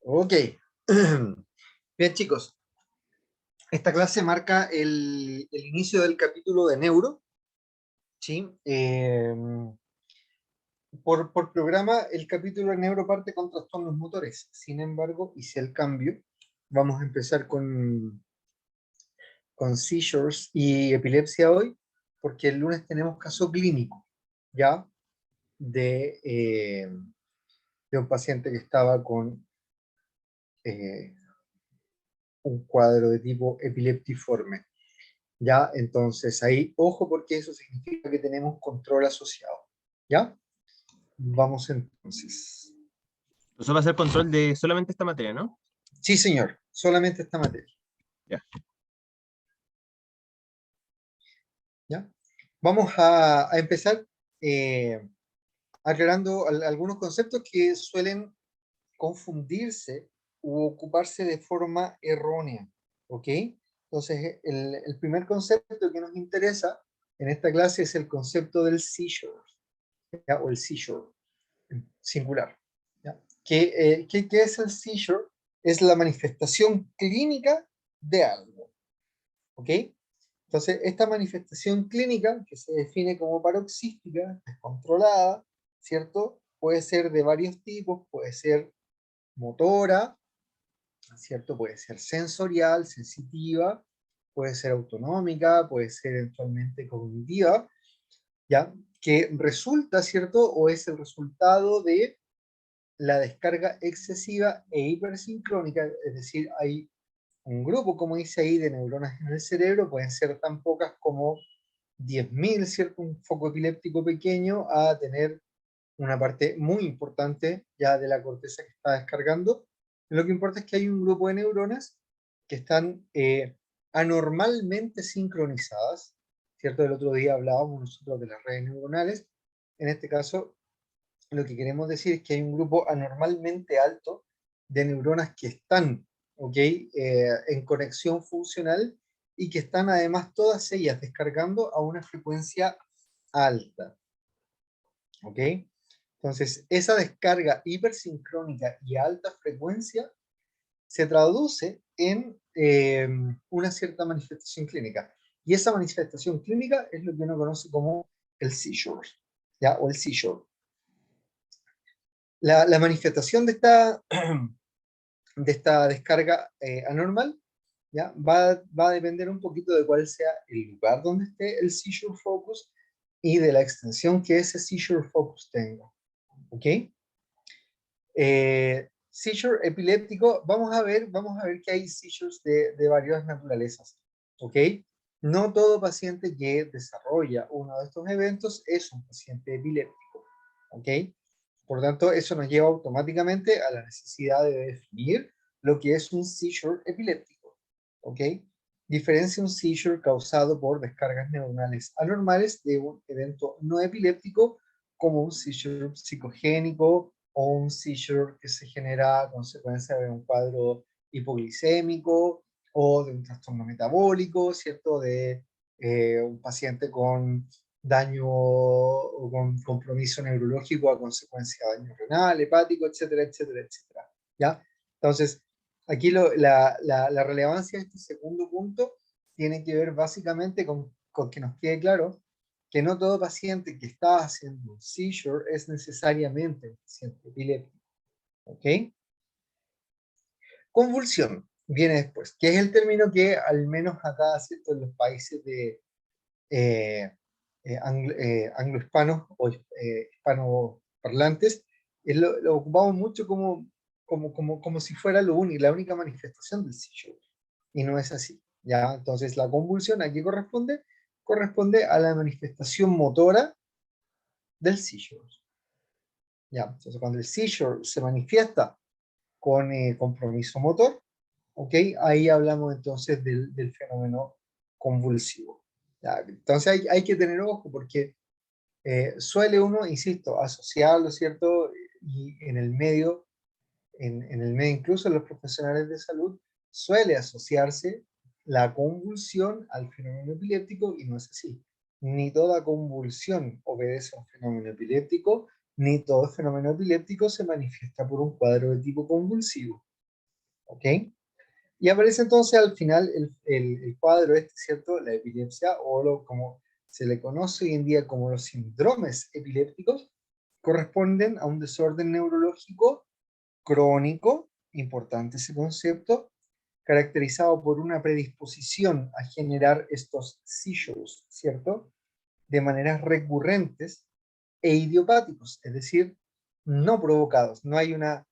Ok. Bien, chicos, esta clase marca el inicio del capítulo de neuro, ¿sí? Por programa, el capítulo de neuro parte con trastornos motores. Sin embargo, hice el cambio. Vamos a empezar con seizures y epilepsia hoy, porque el lunes tenemos caso clínico, ¿ya? De, eh, de un paciente que estaba con eh, un cuadro de tipo epileptiforme. ¿Ya? Entonces ahí, ojo porque eso significa que tenemos control asociado, ¿ya? Vamos entonces. Eso va a ser control de solamente esta materia, ¿no? Sí, señor, solamente esta materia, Ya. ¿ya? Vamos a empezar eh, aclarando algunos conceptos que suelen confundirse u ocuparse de forma errónea, ¿ok? Entonces, el primer concepto que nos interesa en esta clase es el concepto del seizure, ¿ya? O el seizure singular. ¿Ya? ¿Qué es el seizure? Es la manifestación clínica de algo. ¿Ok? Entonces, esta manifestación clínica, que se define como paroxística, descontrolada, ¿cierto? Puede ser de varios tipos, puede ser motora, ¿cierto? Puede ser sensorial, sensitiva, puede ser autonómica, puede ser eventualmente cognitiva, ¿ya? Que resulta, ¿cierto? O es el resultado de la descarga excesiva e hipersincrónica, es decir, hay un grupo, como dice ahí, de neuronas en el cerebro, pueden ser tan pocas como 10.000, ¿cierto? Un foco epiléptico pequeño a tener una parte muy importante ya de la corteza que está descargando. Lo que importa es que hay un grupo de neuronas que están anormalmente sincronizadas, ¿cierto? El otro día hablábamos nosotros de las redes neuronales, en este caso lo que queremos decir es que hay un grupo anormalmente alto de neuronas que están, ¿ok? En conexión funcional y que están además todas ellas descargando a una frecuencia alta, ¿ok? Entonces, esa descarga hipersincrónica y a alta frecuencia se traduce en una cierta manifestación clínica. Y esa manifestación clínica es lo que uno conoce como el seizure, ¿ya? O el seizure. La manifestación de esta descarga anormal, ¿ya? Va a depender un poquito de cuál sea el lugar donde esté el seizure focus y de la extensión que ese seizure focus tenga. ¿Ok? Seizure epiléptico, vamos a ver que hay seizures de varias naturalezas. ¿Ok? No todo paciente que desarrolla uno de estos eventos es un paciente epiléptico. ¿Ok? Por tanto, eso nos lleva automáticamente a la necesidad de definir lo que es un seizure epiléptico. ¿Ok? Diferencia un seizure causado por descargas neuronales anormales de un evento no epiléptico como un seizure psicogénico o un seizure que se genera a consecuencia de un cuadro hipoglicémico o de un trastorno metabólico, ¿cierto? De un paciente con daño o con compromiso neurológico a consecuencia de daño renal, hepático, etcétera, etcétera, etcétera. ¿Ya? Entonces, aquí la relevancia de este segundo punto tiene que ver básicamente con que nos quede claro que no todo paciente que está haciendo un seizure es necesariamente un paciente epiléptico. ¿Ok? Convulsión viene después, que es el término que al menos acá, ¿cierto? En los países de eh, anglohispanos o hispanoparlantes, lo ocupamos mucho como si fuera la única manifestación del seizure. Y no es así. ¿Ya? Entonces, la convulsión, ¿a qué corresponde? Corresponde a la manifestación motora del seizure. ¿Ya? Entonces, cuando el seizure se manifiesta con compromiso motor, ¿ok? Ahí hablamos entonces del fenómeno convulsivo. ¿Ya? Entonces hay que tener ojo porque suele uno, insisto, asociarlo, ¿cierto? Y en el medio, incluso en los profesionales de salud, suele asociarse la convulsión al fenómeno epiléptico y no es así. Ni toda convulsión obedece a un fenómeno epiléptico, ni todo fenómeno epiléptico se manifiesta por un cuadro de tipo convulsivo. ¿ok? Y aparece entonces al final el cuadro este, ¿cierto? La epilepsia, o como se le conoce hoy en día como los síndromes epilépticos, corresponden a un desorden neurológico crónico, importante ese concepto, caracterizado por una predisposición a generar estos seizures, ¿cierto? De maneras recurrentes e idiopáticos, es decir, no provocados. No hay una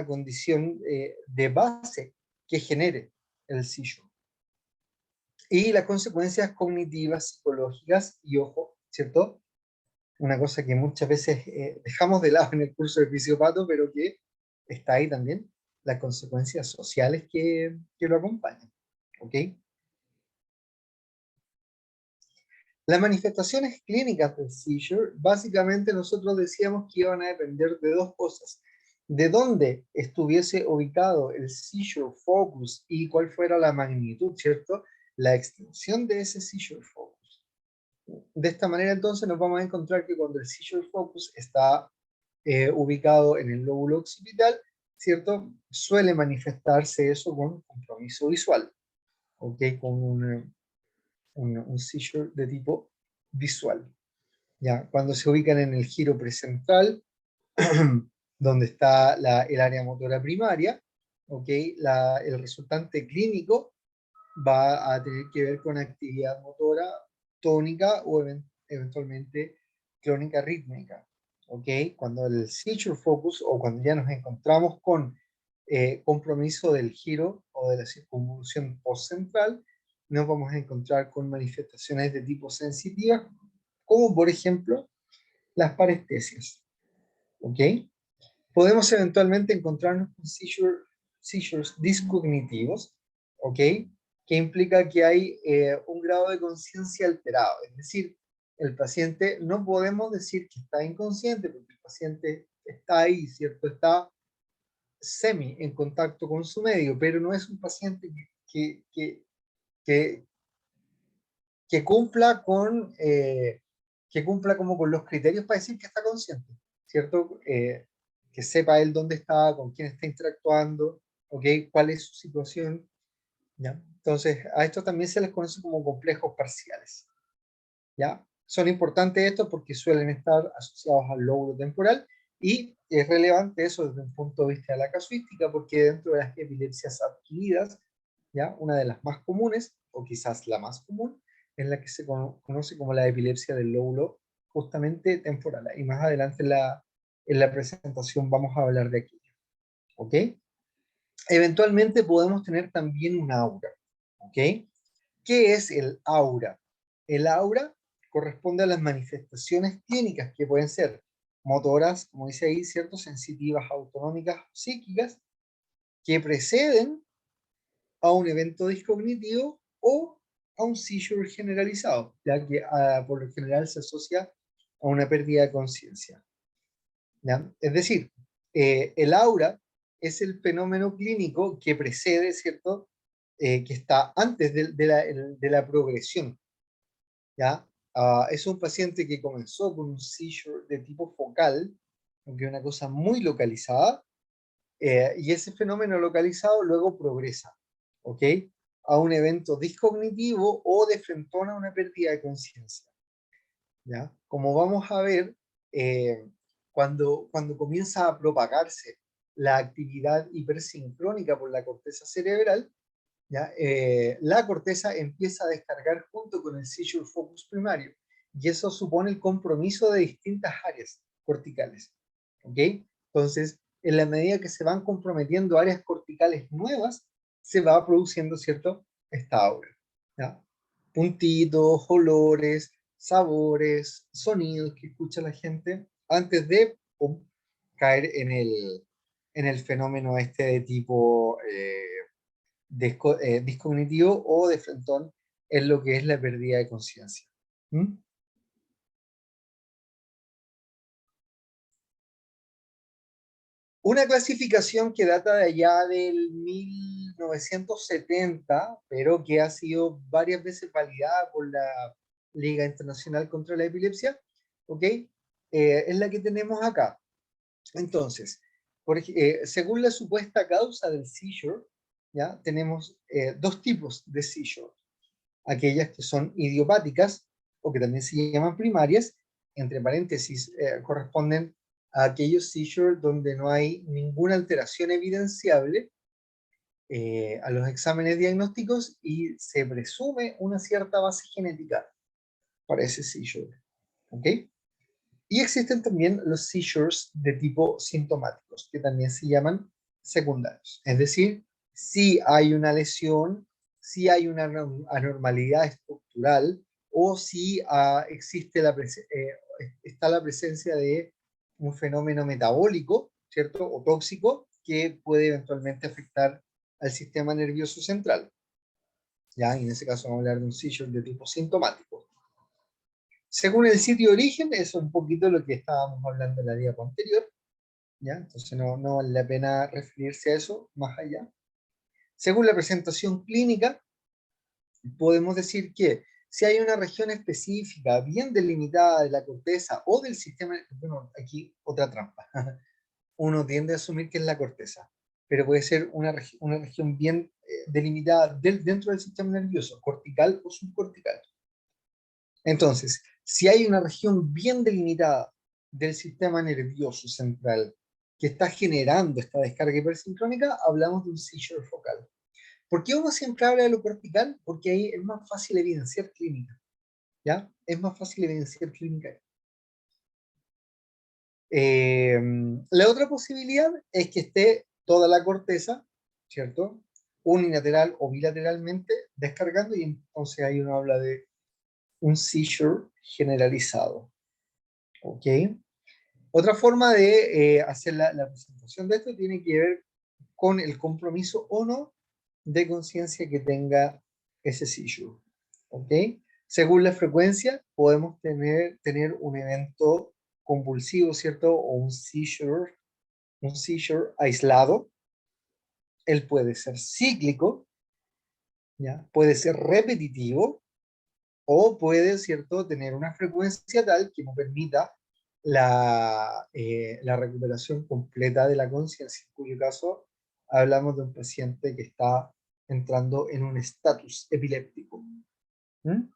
condición de base que genere el seizure. Y las consecuencias cognitivas, psicológicas, y ojo, ¿cierto? Una cosa que muchas veces dejamos de lado en el curso de fisiopato, pero que está ahí también, las consecuencias sociales que lo acompañan. ¿Ok? Las manifestaciones clínicas del seizure, básicamente nosotros decíamos que iban a depender de dos cosas. De dónde estuviese ubicado el seizure focus y cuál fuera la magnitud, ¿cierto? La extensión de ese seizure focus. De esta manera entonces nos vamos a encontrar que cuando el seizure focus está ubicado en el lóbulo occipital, ¿cierto? Suele manifestarse eso con compromiso visual, ¿ok? Con un seizure de tipo visual. ¿Ya? Cuando se ubican en el giro precentral, donde está el área motora primaria, ¿ok? El resultante clínico va a tener que ver con actividad motora tónica o eventualmente clónica rítmica. ¿Ok? Cuando el seizure focus o cuando ya nos encontramos con compromiso del giro o de la circunvolución postcentral, nos vamos a encontrar con manifestaciones de tipo sensitiva, como por ejemplo las parestesias. ¿Ok? Podemos eventualmente encontrarnos con seizures discognitivos, ¿ok? Que implica que hay un grado de conciencia alterado, es decir, el paciente no podemos decir que está inconsciente porque el paciente está ahí, ¿cierto? Está semi en contacto con su medio, pero no es un paciente que, que cumpla que cumpla como con los criterios para decir que está consciente, ¿cierto? Que sepa él dónde está, con quién está interactuando, ¿ok? Cuál es su situación, ¿ya? Entonces, a esto también se les conoce como complejos parciales, ¿ya? Son importantes estos porque suelen estar asociados al lóbulo temporal y es relevante eso desde un punto de vista de la casuística porque dentro de las epilepsias adquiridas, ¿ya? Una de las más comunes, o quizás la más común, es la que se conoce como la epilepsia del lóbulo justamente temporal. Y más adelante en la presentación vamos a hablar de aquello. ¿Ok? Eventualmente podemos tener también un aura. ¿Ok? ¿Qué es el aura? El aura corresponde a las manifestaciones clínicas que pueden ser motoras, como dice ahí, ¿cierto? Sensitivas, autonómicas, psíquicas, que preceden a un evento discognitivo o a un seizure generalizado, ya que por lo general se asocia a una pérdida de conciencia. Es decir, el aura es el fenómeno clínico que precede, ¿cierto? Que está antes de la progresión. ¿Ya? Es un paciente que comenzó con un seizure de tipo focal, aunque es una cosa muy localizada, y ese fenómeno localizado luego progresa, ¿ok? A un evento discognitivo o de frentón a una pérdida de conciencia, ¿ya? Como vamos a ver, eh, cuando comienza a propagarse la actividad hipersincrónica por la corteza cerebral, ¿ya? La corteza empieza a descargar junto con el seizure focus primario, y eso supone el compromiso de distintas áreas corticales, ¿ok? Entonces, en la medida que se van comprometiendo áreas corticales nuevas, se va produciendo, ¿cierto? Esta aura, ¿ya? Puntitos, olores, sabores, sonidos que escucha la gente antes de pum, caer en el fenómeno este de tipo discognitivo o de frentón en lo que es la pérdida de conciencia. ¿Mm? Una clasificación que data de allá del 1970, pero que ha sido varias veces validada por la Liga Internacional contra la Epilepsia, ¿ok? Es la que tenemos acá. Entonces, Según la supuesta causa del seizure, ¿ya? Tenemos dos tipos de seizure. Aquellas que son idiopáticas, o que también se llaman primarias, entre paréntesis, corresponden a aquellos seizures donde no hay ninguna alteración evidenciable a los exámenes diagnósticos y se presume una cierta base genética para ese seizure. ¿Ok? Y existen también los seizures de tipo sintomáticos, que también se llaman secundarios. Es decir, si hay una lesión, si hay una anormalidad estructural o si está la presencia de un fenómeno metabólico, ¿cierto? O tóxico que puede eventualmente afectar al sistema nervioso central. ¿Ya? Y en ese caso vamos a hablar de un seizure de tipo sintomático. Según el sitio de origen, eso es un poquito lo que estábamos hablando en la diapo anterior, ¿ya? Entonces no vale la pena referirse a eso más allá. Según la presentación clínica, podemos decir que si hay una región específica bien delimitada de la corteza o del sistema, bueno, aquí otra trampa, uno tiende a asumir que es la corteza, pero puede ser una región bien delimitada dentro del sistema nervioso, cortical o subcortical. Entonces, si hay una región bien delimitada del sistema nervioso central que está generando esta descarga hipersincrónica, hablamos de un seizure focal. ¿Por qué uno siempre habla de lo cortical? Porque ahí es más fácil evidenciar clínica, ¿ya? Es más fácil evidenciar clínica. La otra posibilidad es que esté toda la corteza, ¿cierto? Unilateral o bilateralmente descargando y entonces ahí uno habla de un seizure generalizado. ¿Ok? Otra forma de hacer la presentación de esto tiene que ver con el compromiso o no de conciencia que tenga ese seizure. ¿Ok? Según la frecuencia, podemos tener un evento convulsivo, ¿cierto? O un seizure aislado. Él puede ser cíclico, ¿ya? Puede ser repetitivo, o puede, ¿cierto?, tener una frecuencia tal que no permita la recuperación completa de la conciencia, en cuyo caso hablamos de un paciente que está entrando en un estatus epiléptico. ¿Mm?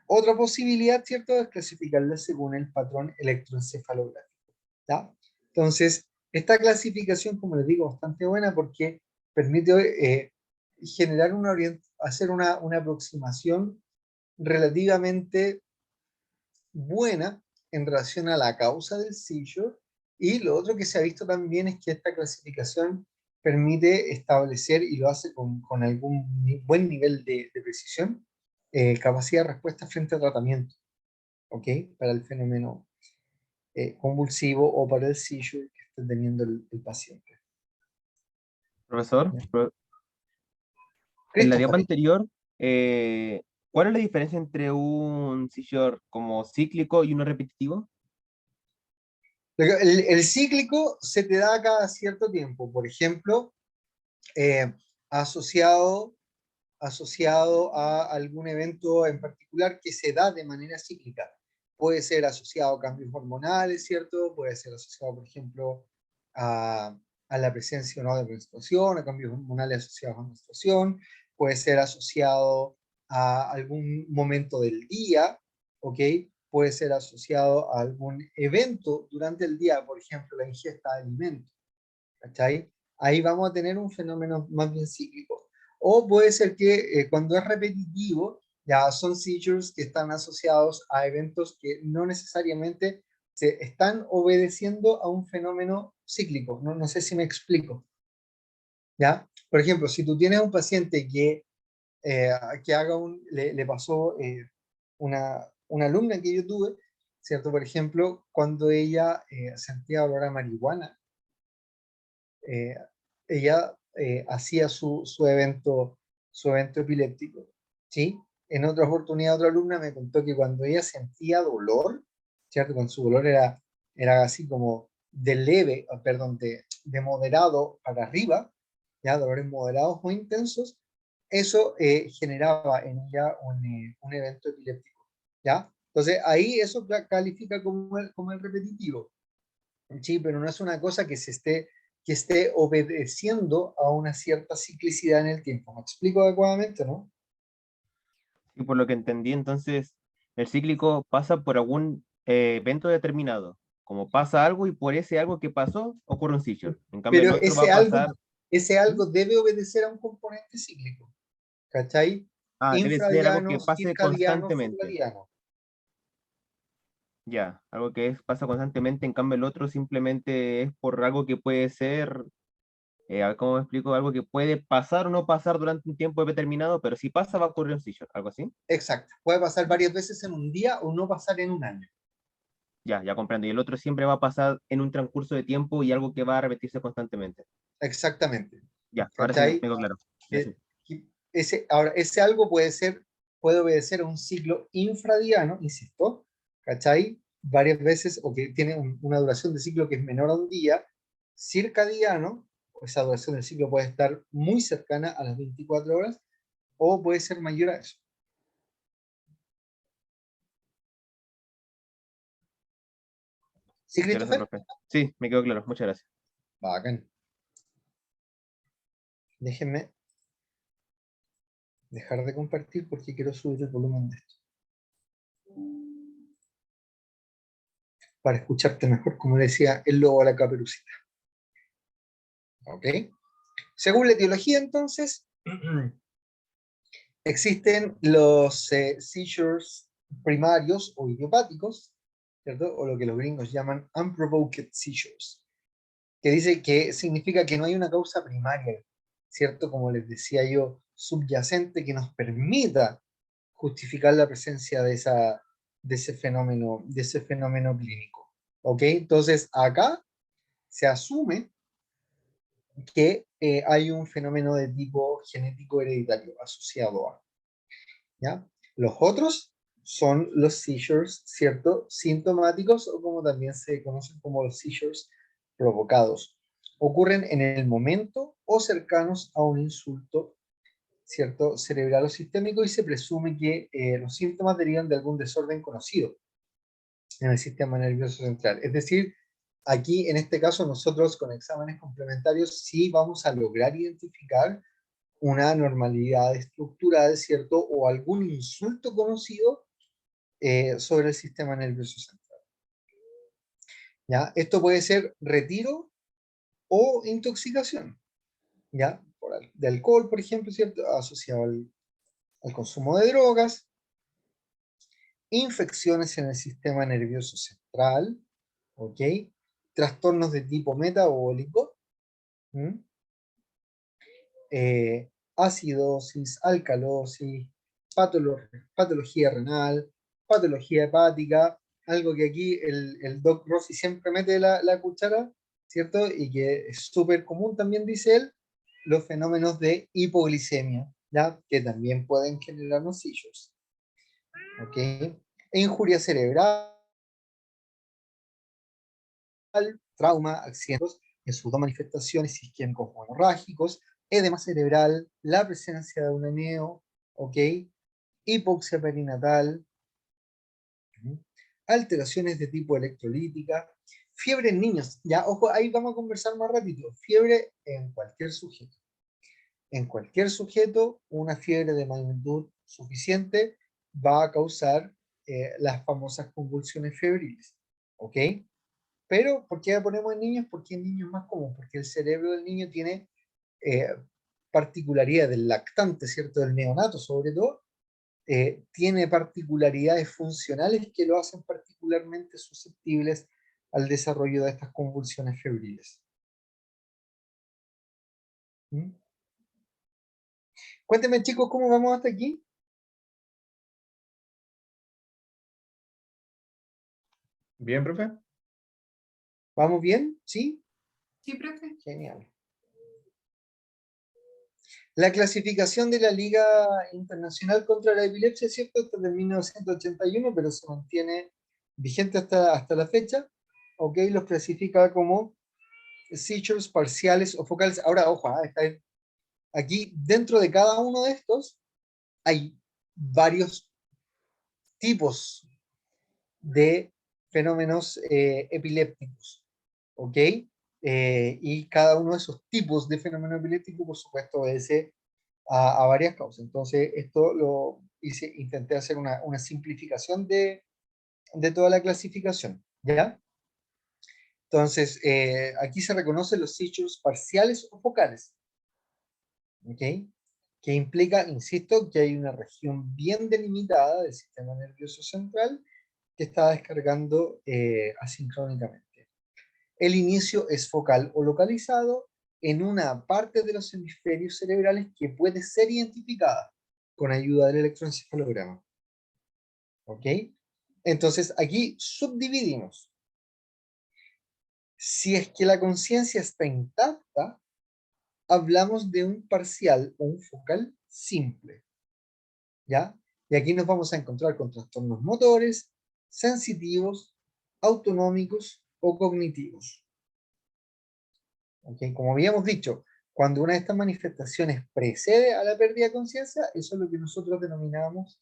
Otra posibilidad, ¿cierto?, es clasificarla según el patrón electroencefalográfico. ¿Ya? Entonces, esta clasificación, como les digo, bastante buena porque permite generar hacer una aproximación relativamente buena en relación a la causa del seizure, y lo otro que se ha visto también es que esta clasificación permite establecer, y lo hace con algún buen nivel de precisión, capacidad de respuesta frente a tratamiento, ¿ok? Para el fenómeno convulsivo o para el seizure que esté teniendo el paciente. Profesor, ¿Ya? en la diapo Christopher, anterior, ¿cuál es la diferencia entre un seizure como cíclico y uno repetitivo? el cíclico se te da cada cierto tiempo, por ejemplo, eh, asociado a algún evento en particular que se da de manera cíclica. Puede ser asociado a cambios hormonales, ¿cierto? Puede ser asociado, por ejemplo, a la presencia o no de menstruación, a cambios hormonales asociados a menstruación, puede ser asociado a algún momento del día, ¿ok? Puede ser asociado a algún evento durante el día, por ejemplo, la ingesta de alimentos, ¿cachai? Ahí vamos a tener un fenómeno más bien cíclico. O puede ser que cuando es repetitivo, ya son seizures que están asociados a eventos que no necesariamente se están obedeciendo a un fenómeno cíclico. No sé si me explico. ¿Ya? Por ejemplo, si tú tienes un paciente eh, que le pasó una alumna que yo tuve, ¿cierto? Por ejemplo, cuando ella sentía olor a marihuana, eh, ella hacía su evento epiléptico, ¿sí? En otra oportunidad, otra alumna me contó que cuando ella sentía dolor, ¿cierto? Cuando su dolor era así como de leve, perdón, de moderado para arriba, ¿ya? Dolores moderados o intensos, eso generaba en ella un evento epiléptico, ¿ya? Entonces ahí eso califica como el repetitivo, sí, pero no es una cosa que se esté que esté obedeciendo a una cierta ciclicidad en el tiempo. ¿Me explico adecuadamente, no? Y por lo que entendí, entonces, el cíclico pasa por algún evento determinado. Como pasa algo y por ese algo que pasó, ocurre un seizure. En cambio, el Pero otro va a pasar. ese ¿Mm? algo debe obedecer a un componente cíclico, ¿cachai? Ah, debe ser algo que Infradiano, pase circadiano, constantemente. circadiano. Ya, algo que pasa constantemente, en cambio el otro simplemente es por algo que puede ser, a ver, ¿cómo me explico? Algo que puede pasar o no pasar durante un tiempo determinado, pero si pasa va a ocurrir un seizure, algo así. Exacto. Puede pasar varias veces en un día o no pasar en un año. Ya, ya comprendo. Y el otro siempre va a pasar en un transcurso de tiempo y algo que va a repetirse constantemente. Exactamente. Ya, ahora sí me ¿Cachai? quedó claro. Ya sí. Que- ahora, ese algo puede obedecer a un ciclo infradiano, insisto, ¿cachai? Varias veces, o que tiene una duración de ciclo que es menor a un día, circadiano, esa duración del ciclo puede estar muy cercana a las 24 horas, o puede ser mayor a eso. ¿Sí, Muchas gracias, Christopher? profe. Sí, me quedó claro. Muchas gracias. Bacán. Déjenme dejar de compartir porque quiero subir el volumen de esto para escucharte mejor, como decía el lobo a la caperucita. ¿Ok? Según la etiología, entonces, existen los seizures primarios o idiopáticos, ¿cierto? O lo que los gringos llaman unprovoked seizures, que dice que significa que no hay una causa primaria, ¿cierto? Como les decía yo, subyacente que nos permita justificar la presencia de ese fenómeno clínico. ¿Ok? Entonces, acá se asume que hay un fenómeno de tipo genético hereditario asociado a, ¿ya? Los otros son los seizures, ¿cierto? Sintomáticos o como también se conocen como los seizures provocados. Ocurren en el momento o cercanos a un insulto, ¿cierto? Cerebral o sistémico y se presume que los síntomas derivan de algún desorden conocido en el sistema nervioso central. Es decir, aquí en este caso nosotros con exámenes complementarios sí vamos a lograr identificar una normalidad estructural, ¿cierto? O algún insulto conocido sobre el sistema nervioso central. ¿Ya? Esto puede ser retiro o intoxicación, ¿ya? De alcohol, por ejemplo, ¿cierto? Asociado al consumo de drogas, infecciones en el sistema nervioso central, ¿ok? Trastornos de tipo metabólico, acidosis, alcalosis, patología renal, patología hepática, algo que aquí el Doc Rossi siempre mete la cuchara, ¿cierto? Y que es súper común también, dice él, los fenómenos de hipoglicemia, ¿ya? Que también pueden generar seizures, ¿ok? Injuria cerebral, trauma, accidentes, en sus dos manifestaciones isquémicos o hemorrágicos, edema cerebral, la presencia de un aneo, ¿ok? Hipoxia perinatal, alteraciones de tipo electrolítica, fiebre en niños. Ya, ojo, ahí vamos a conversar más rápido. Fiebre en cualquier sujeto. En cualquier sujeto, una fiebre de magnitud suficiente va a causar las famosas convulsiones febriles. ¿Ok? Pero, ¿por qué la ponemos en niños? Porque en niños es más común, porque el cerebro del niño tiene eh, particularidades del lactante, ¿cierto? Del neonato, sobre todo, tiene particularidades funcionales que lo hacen particularmente susceptibles al desarrollo de estas convulsiones febriles. ¿Mm? Cuéntenme, chicos, ¿cómo vamos hasta aquí? Bien, profe. ¿Vamos bien? ¿Sí? Sí, profe. Genial. La clasificación de la Liga Internacional contra la Epilepsia, ¿cierto? Esta es de 1981, pero se mantiene vigente hasta la fecha. ¿Ok? Los clasifica como seizures parciales o focales. Ahora, ojo, aquí dentro de cada uno de estos hay varios tipos de fenómenos epilépticos. ¿Ok? y cada uno de esos tipos de fenómeno epiléptico, por supuesto, obedece a varias causas. Entonces, esto lo hice, intenté hacer una simplificación de toda la clasificación, ¿ya? Entonces, aquí se reconocen los seizures parciales o focales, ¿ok? Que implica, insisto, que hay una región bien delimitada del sistema nervioso central que está descargando asincrónicamente. El inicio es focal o localizado en una parte de los hemisferios cerebrales que puede ser identificada con ayuda del electroencefalograma. ¿Ok? Entonces, aquí subdividimos. Si es que la conciencia está intacta, hablamos de un parcial o un focal simple, ¿ya? Y aquí nos vamos a encontrar con trastornos motores, sensitivos, autonómicos o cognitivos. ¿Okay? Como habíamos dicho, cuando una de estas manifestaciones precede a la pérdida de conciencia, eso es lo que nosotros denominamos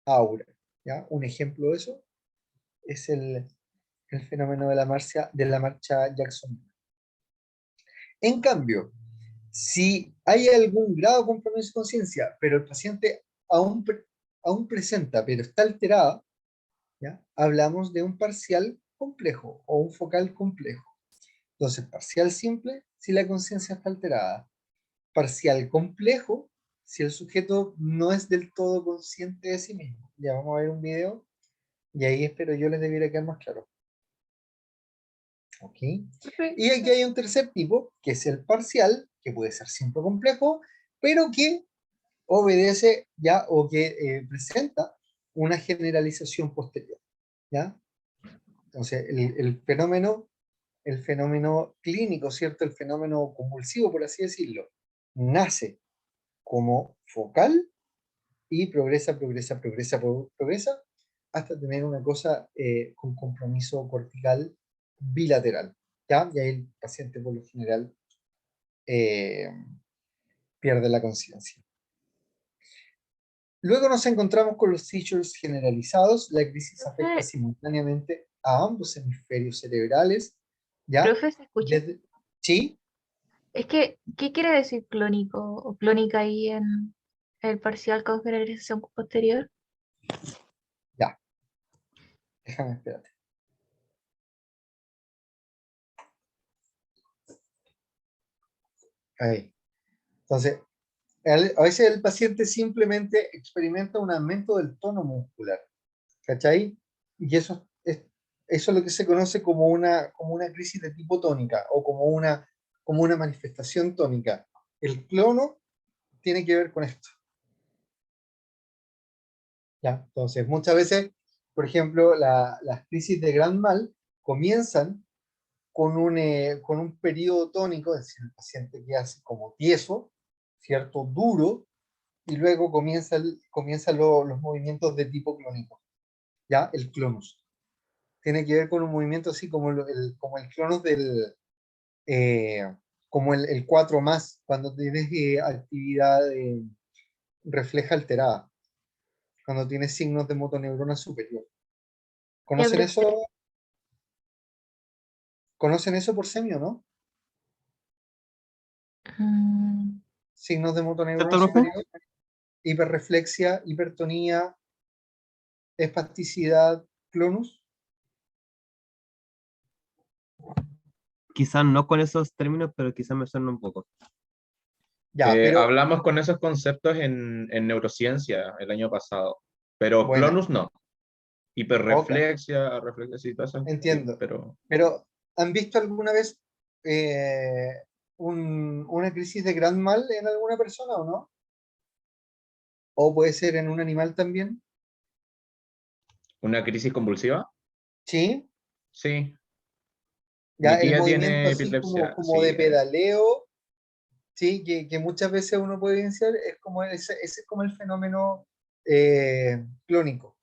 aura, ¿ya? Un ejemplo de eso es el fenómeno de la marcha Jackson. En cambio, si hay algún grado de compromiso de conciencia, pero el paciente aún presenta, pero está alterado, ¿ya? Hablamos de un parcial complejo o un focal complejo. Entonces, parcial simple si la conciencia está alterada. Parcial complejo si el sujeto no es del todo consciente de sí mismo. Ya vamos a ver un video y ahí espero yo les debiera quedar más claro. ¿Ok? Y aquí hay un tercer tipo, que es el parcial, que puede ser simple o complejo, pero que obedece ya o que presenta una generalización posterior. ¿Ya? Entonces, el fenómeno clínico, ¿cierto? El fenómeno convulsivo, por así decirlo, nace como focal y progresa hasta tener una cosa con compromiso cortical bilateral, ¿ya? Y ahí el paciente por lo general eh, pierde la conciencia. Luego nos encontramos con los seizures generalizados. La crisis afecta Profe, simultáneamente a ambos hemisferios cerebrales, ¿ya? profe, ¿se escucha? Sí, Es que, ¿qué quiere decir clónico o clónica ahí en el parcial con generalización posterior? ya, déjame, espérate. Ahí. Entonces, a veces el paciente simplemente experimenta un aumento del tono muscular, ¿cachai? Y eso es lo que se conoce como una crisis de tipo tónica o como una manifestación tónica. El clono tiene que ver con esto, ¿ya? Entonces, muchas veces, por ejemplo, las crisis de gran mal comienzan con un periodo tónico, es decir, el paciente que hace como tieso, ¿cierto? Duro, y luego comienzan los movimientos de tipo clónico, ¿ya? El clonus. Tiene que ver con un movimiento así como el clonus eh, como el 4 más, cuando tienes actividad refleja alterada, cuando tienes signos de motoneurona superior. Ya, ¿Conocen profe, eso? ¿Conocen eso por semio, no? mm, Signos de motoneurona ¿Cierto, profe? superior, hiperreflexia, hipertonía, espasticidad, clonus. Quizás no con esos términos, pero quizás me suena un poco. Ya, pero Hablamos con esos conceptos en neurociencia el año pasado, pero buena, clonus no. ok, Hiperreflexia, reflexia, sí, todo eso, sí, entiendo. pero Pero, ¿han visto alguna vez una crisis de gran mal en alguna persona o no? ¿O puede ser en un animal también? una crisis convulsiva, Sí, sí. ya Mi el tía movimiento tiene así epilepsia, como de sí. pedaleo, sí, que muchas veces uno puede evidenciar, es como ese es como el fenómeno clónico,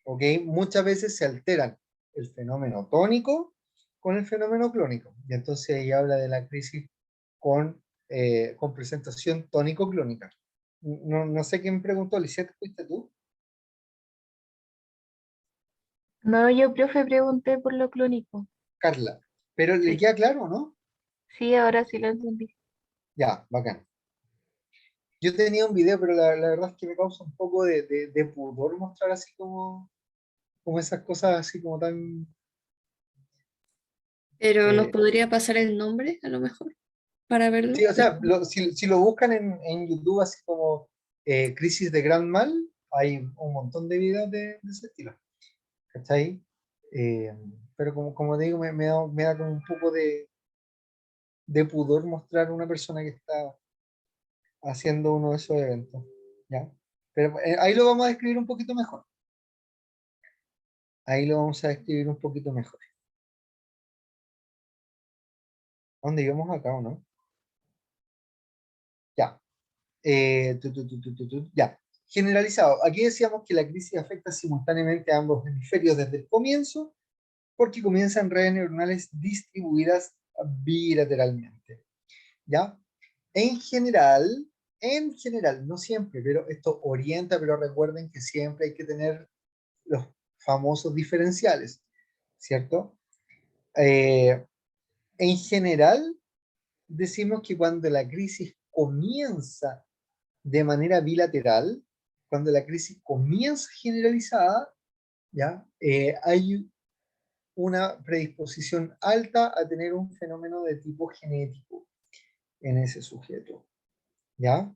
¿ok? Muchas veces se alteran el fenómeno tónico con el fenómeno clónico, y entonces ahí habla de la crisis con presentación tónico-clónica. No sé quién preguntó, Lisette, ¿fuiste tú? no, yo, profe, pregunté por lo clónico. Carla. Pero le Sí, queda claro, ¿no? sí, ahora sí lo entendí. Ya, bacán. Yo tenía un video, pero la verdad es que me causa un poco de pudor mostrar así como esas cosas así como tan... Pero nos eh, podría pasar el nombre, a lo mejor, para verlo. sí, o sea, si lo buscan en YouTube así como Crisis de Gran Mal, hay un montón de videos de ese estilo. ¿Cachai? Eh, pero como digo, me da como un poco de pudor mostrar a una persona que está haciendo uno de esos eventos. ¿Ya? Pero ahí lo vamos a describir un poquito mejor. Ahí lo vamos a describir un poquito mejor. ¿Dónde íbamos acá o no? Ya. Ya. Generalizado. Aquí decíamos que la crisis afecta simultáneamente a ambos hemisferios desde el comienzo, porque comienzan redes neuronales distribuidas bilateralmente. ¿Ya? En general, no siempre, pero esto orienta, pero recuerden que siempre hay que tener los famosos diferenciales, ¿cierto? Eh, en general, decimos que cuando la crisis comienza de manera bilateral, cuando la crisis comienza generalizada, ¿ya? Hay una predisposición alta a tener un fenómeno de tipo genético en ese sujeto, ¿ya?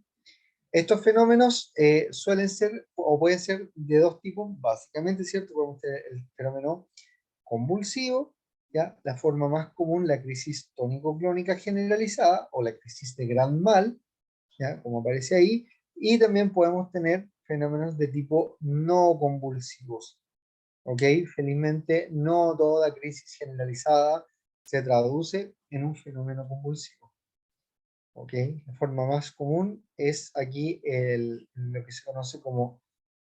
Estos fenómenos suelen ser o pueden ser de dos tipos, básicamente, ¿cierto? Podemos tener el fenómeno convulsivo, ¿ya? La forma más común, la crisis tónico-clónica generalizada o la crisis de gran mal, ¿ya? Como aparece ahí, y también podemos tener fenómenos de tipo no convulsivos, ¿ok? Felizmente no toda crisis generalizada se traduce en un fenómeno convulsivo. ¿Ok? La forma más común es aquí lo que se conoce como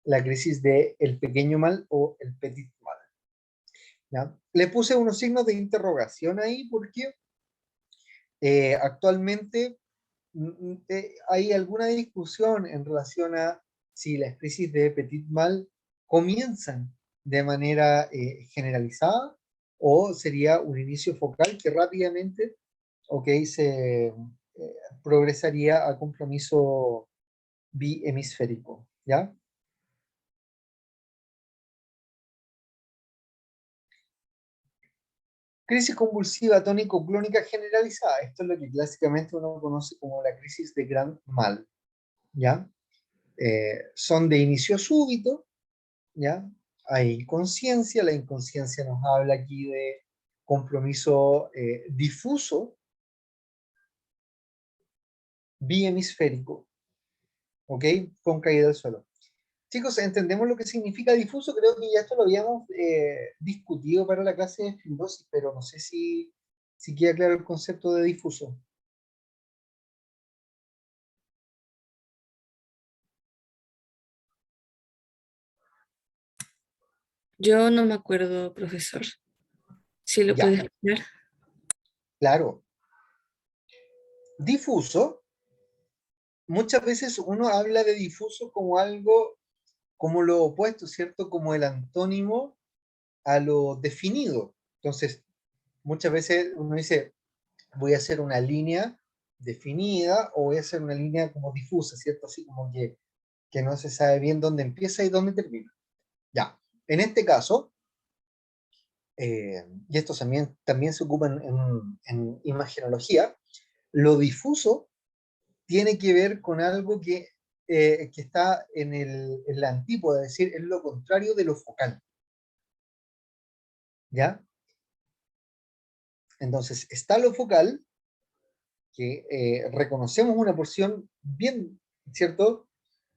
la crisis de el pequeño mal o el petit mal. ¿Ya? Le puse unos signos de interrogación ahí porque actualmente hay alguna discusión en relación a si las crisis de petit mal comienzan de manera generalizada o sería un inicio focal que rápidamente, ok, se progresaría a compromiso bihemisférico, ¿ya? Crisis convulsiva tónico-clónica generalizada. Esto es lo que clásicamente uno conoce como la crisis de gran mal, ¿ya? Son de inicio súbito, ¿ya? Hay inconsciencia, la inconsciencia nos habla aquí de compromiso difuso bihemisférico, ¿ok? Con caída al suelo. Chicos, ¿entendemos lo que significa difuso? Creo que ya esto lo habíamos discutido para la clase de fibrosis, pero no sé si queda claro el concepto de difuso. Yo no me acuerdo, profesor. Si lo puede Ya, explicar. claro. Difuso, muchas veces uno habla de difuso como algo, como lo opuesto, ¿cierto? Como el antónimo a lo definido. Entonces, muchas veces uno dice, voy a hacer una línea definida o voy a hacer una línea como difusa, ¿cierto? Así como que no se sabe bien dónde empieza y dónde termina. Ya, en este caso, y esto también se ocupa en imagenología, lo difuso tiene que ver con algo que está en la antípoda, es decir, es lo contrario de lo focal. ¿Ya? Entonces, está lo focal, que reconocemos una porción bien, ¿cierto?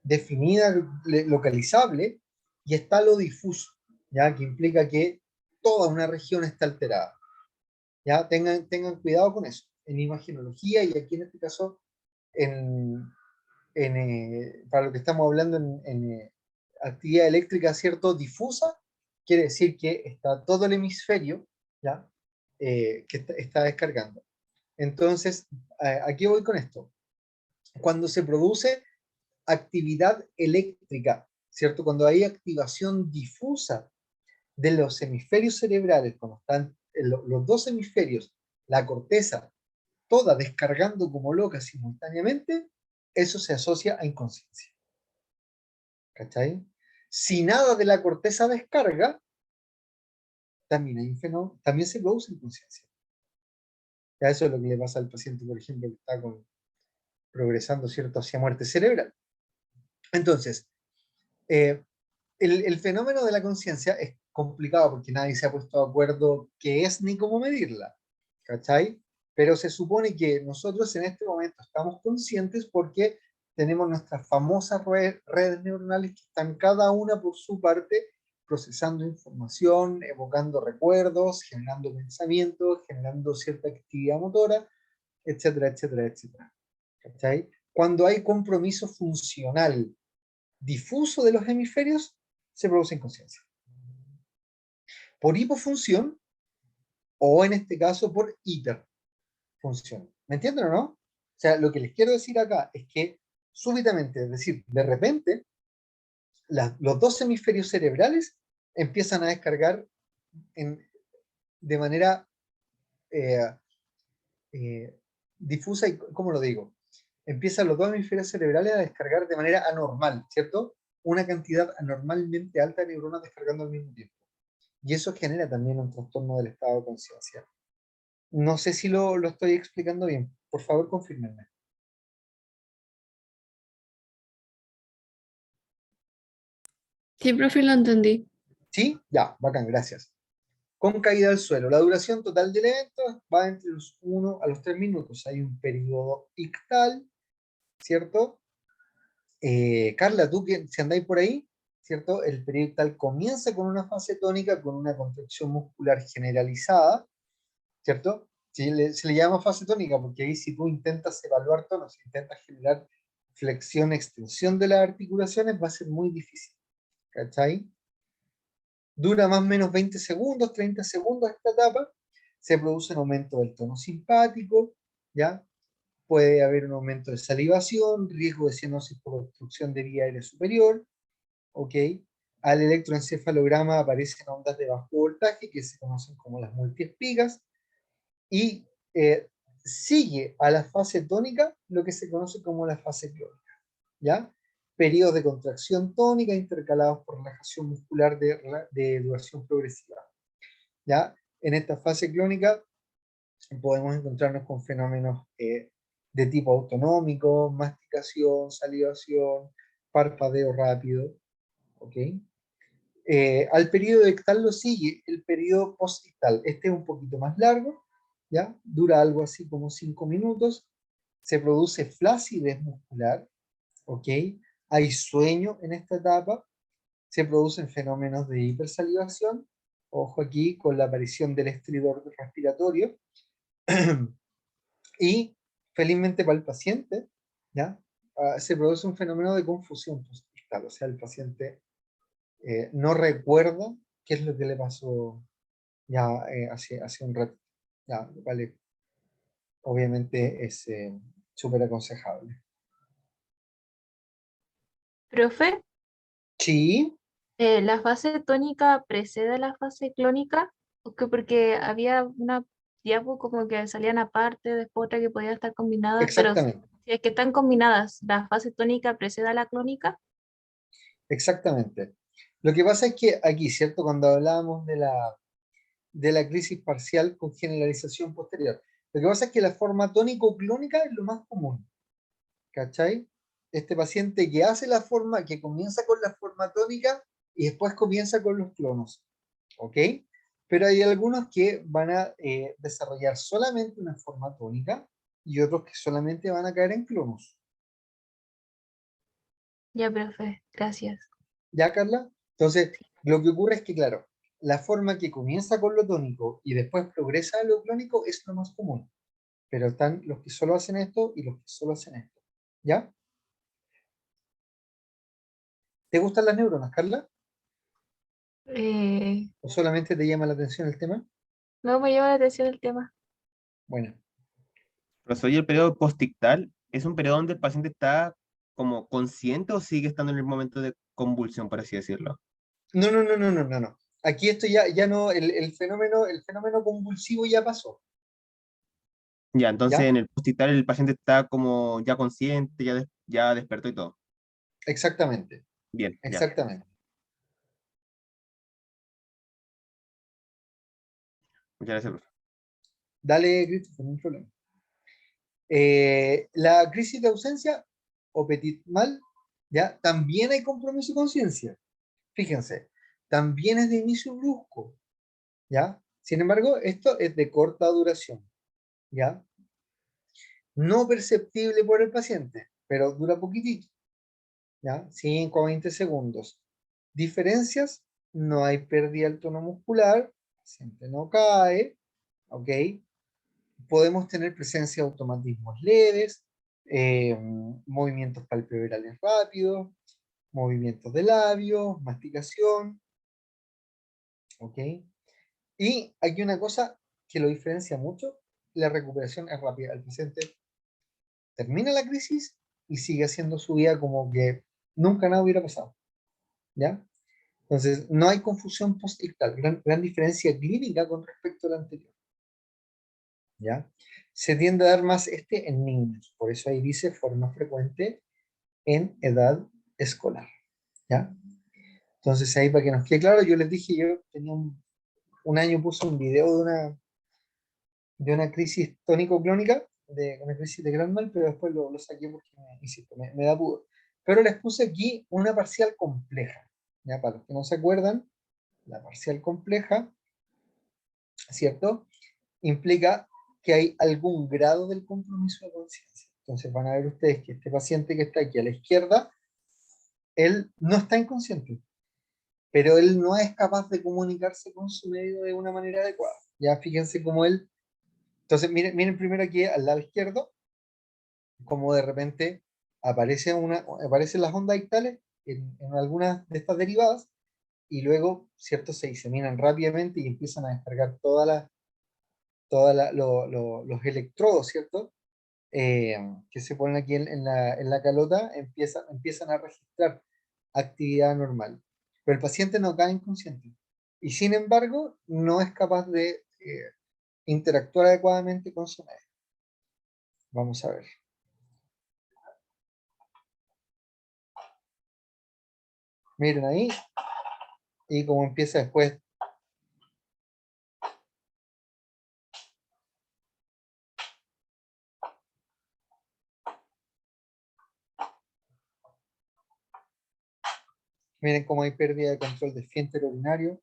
Definida, localizable, y está lo difuso, ¿ya? Que implica que toda una región está alterada. ¿Ya? Tengan cuidado con eso. En imagenología y aquí en este caso, en, para lo que estamos hablando en actividad eléctrica, ¿cierto? Difusa, quiere decir que está todo el hemisferio, ¿ya? Que está descargando. Entonces, aquí voy con esto. Cuando se produce actividad eléctrica, ¿cierto? Cuando hay activación difusa de los hemisferios cerebrales, cuando están los dos hemisferios, la corteza, toda descargando como loca simultáneamente, eso se asocia a inconsciencia. ¿Cachai? Si nada de la corteza descarga, también hay un fenómeno, también se produce inconsciencia. Ya eso es lo que le pasa al paciente, por ejemplo, que está progresando, ¿cierto?, hacia muerte cerebral. Entonces, el fenómeno de la conciencia es complicado porque nadie se ha puesto de acuerdo qué es ni cómo medirla, ¿cachai? Pero se supone que nosotros en este momento estamos conscientes porque tenemos nuestras famosas redes neuronales que están cada una por su parte procesando información, evocando recuerdos, generando pensamientos, generando cierta actividad motora, etcétera, etcétera, etcétera. ¿Cachai? Cuando hay compromiso funcional difuso de los hemisferios, se produce inconsciencia. Por hipofunción o en este caso por hiperfunción. ¿Me entienden o no? O sea, lo que les quiero decir acá es que súbitamente, es decir, de repente, los dos hemisferios cerebrales empiezan a descargar de manera eh, difusa y, ¿cómo lo digo? Empiezan los dos hemisferios cerebrales a descargar de manera anormal, ¿cierto? Una cantidad anormalmente alta de neuronas descargando al mismo tiempo. Y eso genera también un trastorno del estado de conciencia. No sé si lo estoy explicando bien. Por favor, confírmenme. Sí, profe, lo entendí. ¿Sí? Ya, bacán, gracias. Con caída al suelo. La duración total del evento va entre los 1 a los 3 minutos. Hay un periodo ictal, ¿cierto? Carla, tú que si andáis por ahí, ¿cierto? El periodo ictal comienza con una fase tónica, con una contracción muscular generalizada, ¿cierto? Se le llama fase tónica porque ahí si tú intentas evaluar tonos, si intentas generar flexión, extensión de las articulaciones, va a ser muy difícil, ¿cachai? Dura más o menos 20 segundos, 30 segundos esta etapa, se produce un aumento del tono simpático, ¿ya? Puede haber un aumento de salivación, riesgo de cianosis por obstrucción de vía aérea superior, ¿ok? Al electroencefalograma aparecen ondas de bajo voltaje que se conocen como las multiespigas, y sigue a la fase tónica lo que se conoce como la fase clónica, ¿ya? Periodos de contracción tónica intercalados por relajación muscular de duración progresiva, ¿ya? En esta fase clónica podemos encontrarnos con fenómenos de tipo autonómico, masticación, salivación, parpadeo rápido, ¿ok? Al periodo ictal lo sigue el periodo postictal. Este es un poquito más largo, ¿ya? Dura algo así como 5 minutos. Se produce flacidez muscular, ¿ok? Hay sueño en esta etapa. Se producen fenómenos de hipersalivación. Ojo aquí con la aparición del estridor respiratorio. Y felizmente para el paciente, ¿ya? Se produce un fenómeno de confusión postictal. O sea, el paciente no recuerda qué es lo que le pasó ya hace un rato. Ya, vale. Obviamente es súper aconsejable. Profe, Sí, ¿la fase tónica precede la fase clónica? Porque había una diapo como que salían aparte, después otra que podían estar combinadas, pero si exactamente, es que están combinadas, ¿la fase tónica precede a la clónica? exactamente. Lo que pasa es que aquí, ¿cierto? Cuando hablábamos de la crisis parcial con generalización posterior, lo que pasa es que la forma tónico-clónica es lo más común, ¿cachai? Este paciente que hace la forma, que comienza con la forma tónica y después comienza con los clonos, ¿ok? Pero hay algunos que van a desarrollar solamente una forma tónica y otros que solamente van a caer en clonos. Ya, profe, gracias. ¿Ya, Carla? Entonces, lo que ocurre es que, claro, la forma que comienza con lo tónico y después progresa a lo clónico es lo más común. Pero están los que solo hacen esto y los que solo hacen esto. ¿Ya? ¿Te gustan las neuronas, Carla? Eh, ¿O solamente te llama la atención el tema? no me llama la atención el tema. Bueno. Pero soy el periodo postictal, ¿es un periodo donde el paciente está como consciente o sigue estando en el momento de convulsión, por así decirlo? No, no, no, no, no, no, no. aquí esto ya no, el fenómeno convulsivo ya pasó, Ya, entonces ¿ya? en el posticital el paciente está como ya consciente, ya despertó y todo. Exactamente, Bien, ya. exactamente. Muchas gracias, profe. Dale, Christopher, no hay problema. La crisis de ausencia o petit mal, ¿ya? También hay compromiso de conciencia. Fíjense, también es de inicio brusco, ¿ya? Sin embargo, esto es de corta duración, ¿ya? No perceptible por el paciente, pero dura poquitito, ¿ya? 5 a 20 segundos. Diferencias, no hay pérdida del tono muscular, el paciente no cae, ¿ok? Podemos tener presencia de automatismos leves, movimientos palpebrales rápidos, movimientos de labios, masticación, ¿ok? Y aquí una cosa que lo diferencia mucho, la recuperación es rápida. El paciente termina la crisis y sigue haciendo su vida como que nunca nada hubiera pasado, ¿ya? Entonces, no hay confusión post-ictal, gran diferencia clínica con respecto a la anterior, ¿ya? Se tiende a dar más en niños, por eso ahí dice forma frecuente en edad escolar, ¿ya? Entonces, ahí para que nos quede claro, yo les dije, yo tenía un año puse un video de una crisis tónico-clónica, de una crisis de Granmal, pero después lo saqué porque, insisto, me da pudor. Pero les puse aquí una parcial compleja, ¿ya? Para los que no se acuerdan, la parcial compleja, ¿cierto? Implica que hay algún grado del compromiso de conciencia. Entonces van a ver ustedes que este paciente que está aquí a la izquierda, él no está inconsciente, pero él no es capaz de comunicarse con su medio de una manera adecuada. Ya fíjense cómo él... Entonces miren primero aquí al lado izquierdo, como de repente aparecen las ondas ictales en algunas de estas derivadas y luego, ¿cierto? Se diseminan rápidamente y empiezan a descargar los electrodos, ¿cierto? Que se ponen aquí en la calota, empiezan a registrar actividad normal. Pero el paciente no cae inconsciente y sin embargo no es capaz de interactuar adecuadamente con su medio. Vamos a ver. Miren ahí, y cómo empieza después. Miren cómo hay pérdida de control de esfínter urinario.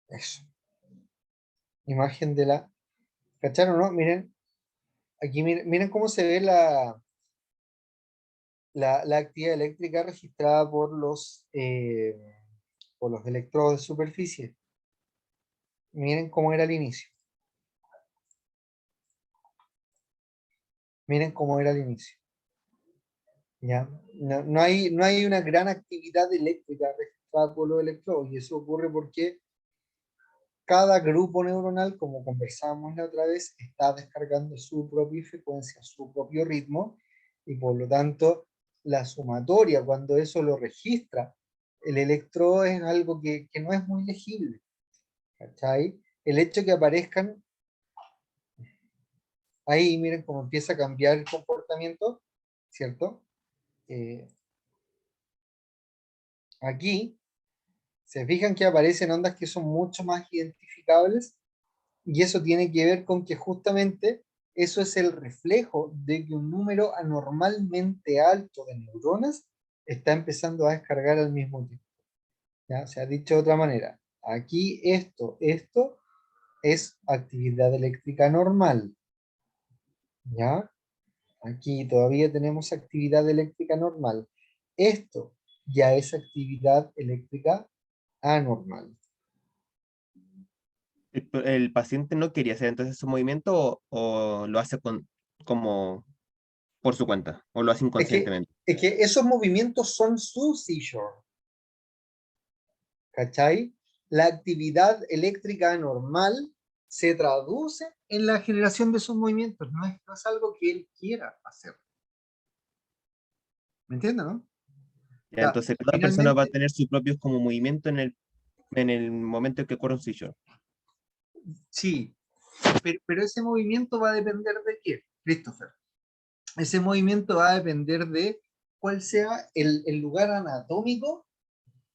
Eso. Imagen de la... ¿Cacharon, no? Miren, aquí miren cómo se ve la actividad eléctrica registrada por los electrodos de superficie. Miren cómo era el inicio. Miren cómo era el inicio. ¿Ya? No hay una gran actividad eléctrica registrada por los electrodos y eso ocurre porque cada grupo neuronal, como conversábamos la otra vez, está descargando su propia frecuencia, su propio ritmo, y por lo tanto, la sumatoria, cuando eso lo registra, el electrodo es algo que no es muy legible. ¿Cachai? El hecho que aparezcan ahí, miren cómo empieza a cambiar el comportamiento, ¿cierto? Aquí, se fijan que aparecen ondas que son mucho más identificables. Y eso tiene que ver con que justamente eso es el reflejo de que un número anormalmente alto de neuronas está empezando a descargar al mismo tiempo. ¿Ya? Se ha dicho de otra manera. Aquí esto es actividad eléctrica normal. ¿Ya? Aquí todavía tenemos actividad eléctrica normal. Esto ya es actividad eléctrica anormal. ¿El paciente no quería hacer entonces su movimiento o lo hace como por su cuenta o lo hace Es que, inconscientemente? es que esos movimientos son su seizure. ¿Cachai? La actividad eléctrica anormal se traduce en la generación de esos movimientos. No es algo que él quiera hacer. ¿Me entiendes, no? Ya, Ya, entonces cada persona va a finalmente, tener sus propios como movimiento en el momento en que ocurre un seizure. sí, pero ese movimiento va a depender de qué, Christopher. Ese movimiento va a depender de cuál sea el lugar anatómico,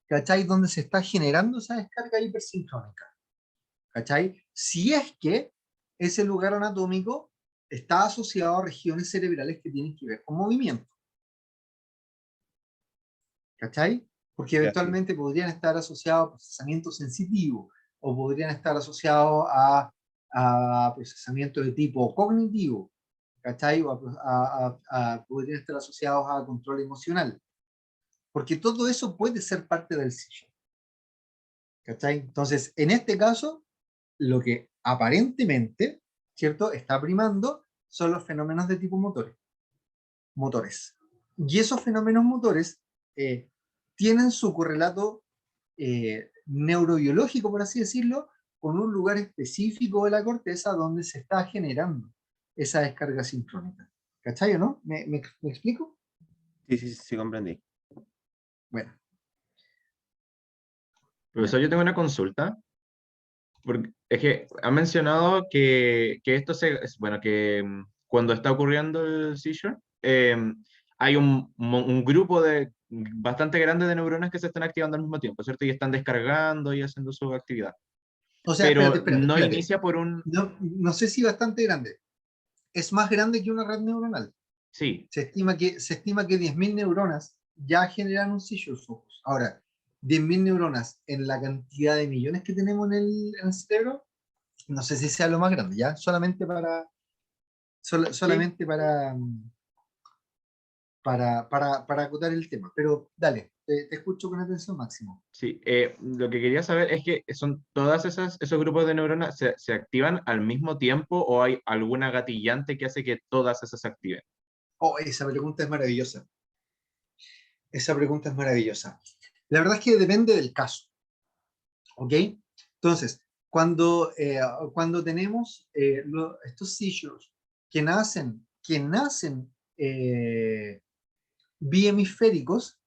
¿cachai? Donde se está generando esa descarga hipersincrónica, ¿cachai? Si es que ese lugar anatómico está asociado a regiones cerebrales que tienen que ver con movimiento, ¿cachai? Porque Ya, sí. eventualmente podrían estar asociados a procesamiento sensitivo o podrían estar asociados a procesamiento de tipo cognitivo, ¿cachai? O podrían estar asociados a control emocional, porque todo eso puede ser parte del seizure, ¿cachai? Entonces, en este caso, lo que aparentemente, ¿cierto?, está primando son los fenómenos de tipo motores. Y esos fenómenos motores tienen su correlato neurobiológico, por así decirlo, con un lugar específico de la corteza donde se está generando esa descarga sincrónica. ¿Cachai o no? ¿Me explico? Sí, sí, sí, comprendí. Bueno, Profesor, ya. yo tengo una consulta. Porque es que ha mencionado que esto bueno, que cuando está ocurriendo el seizure, hay un grupo bastante grande de neuronas que se están activando al mismo tiempo, ¿cierto? Y están descargando y haciendo su actividad. O sea, Pero no espérate. inicia por un... No sé si bastante grande. Es más grande que una red neuronal. Sí, Se estima que 10.000 neuronas ya generan un seizure focus. Ahora, 10.000 neuronas en la cantidad de millones que tenemos en el cerebro, no sé si sea lo más grande, ¿ya? sí, Solamente para acotar el tema. Pero dale, te escucho con atención máximo. sí. Lo que quería saber es que son todas esos grupos de neuronas se activan al mismo tiempo o hay alguna gatillante que hace que todas esas se activen. Oh, esa pregunta es maravillosa. Esa pregunta es maravillosa. La verdad es que depende del caso, ¿ok? Entonces, cuando tenemos estos seizures que nacen bihemisféricos,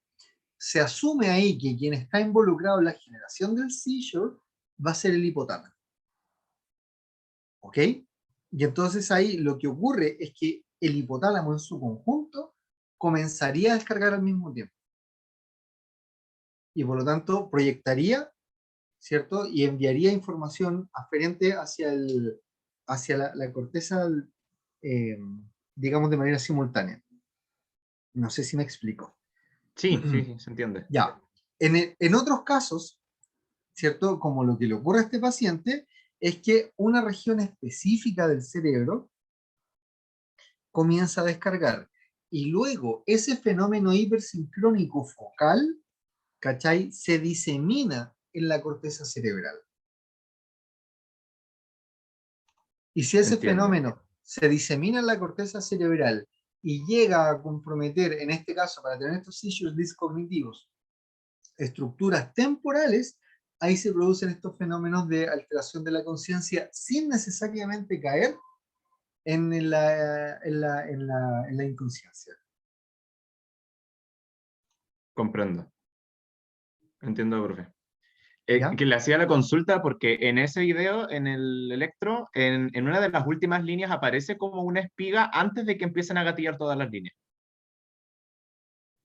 se asume ahí que quien está involucrado en la generación del seizure va a ser el hipotálamo, ¿ok? Y entonces ahí lo que ocurre es que el hipotálamo en su conjunto comenzaría a descargar al mismo tiempo y por lo tanto proyectaría, ¿cierto? Y enviaría información aferente hacia la corteza, eh, digamos, de manera simultánea. No sé si me explico. Sí, sí, sí, se entiende. Ya. En otros casos, ¿cierto? Como lo que le ocurre a este paciente, es que una región específica del cerebro comienza a descargar. Y luego ese fenómeno hipersincrónico focal, ¿cachai? Se disemina en la corteza cerebral. Y si ese Entiendo. fenómeno se disemina en la corteza cerebral y llega a comprometer, en este caso, para tener estos seizures discognitivos, estructuras temporales, ahí se producen estos fenómenos de alteración de la conciencia sin necesariamente caer en la inconsciencia. Comprendo. Entiendo, profe. ¿Ya? Que le hacía la consulta porque en ese video, en el electro, en una de las últimas líneas aparece como una espiga antes de que empiecen a gatillar todas las líneas.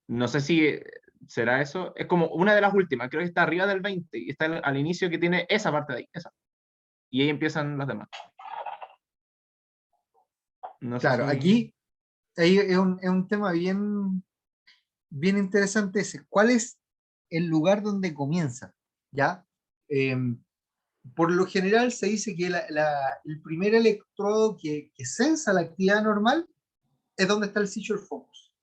No sé si será eso. Es como una de las últimas, creo que está arriba del 20 y está al inicio que tiene esa parte de ahí, esa. Y ahí empiezan las demás. No sé Claro, si... aquí ahí es un tema bien interesante ese. ¿Cuál es el lugar donde comienza? ¿Ya? Eh, por lo general se dice que el primer electrodo que sensa la actividad normal es donde está el seizure focus.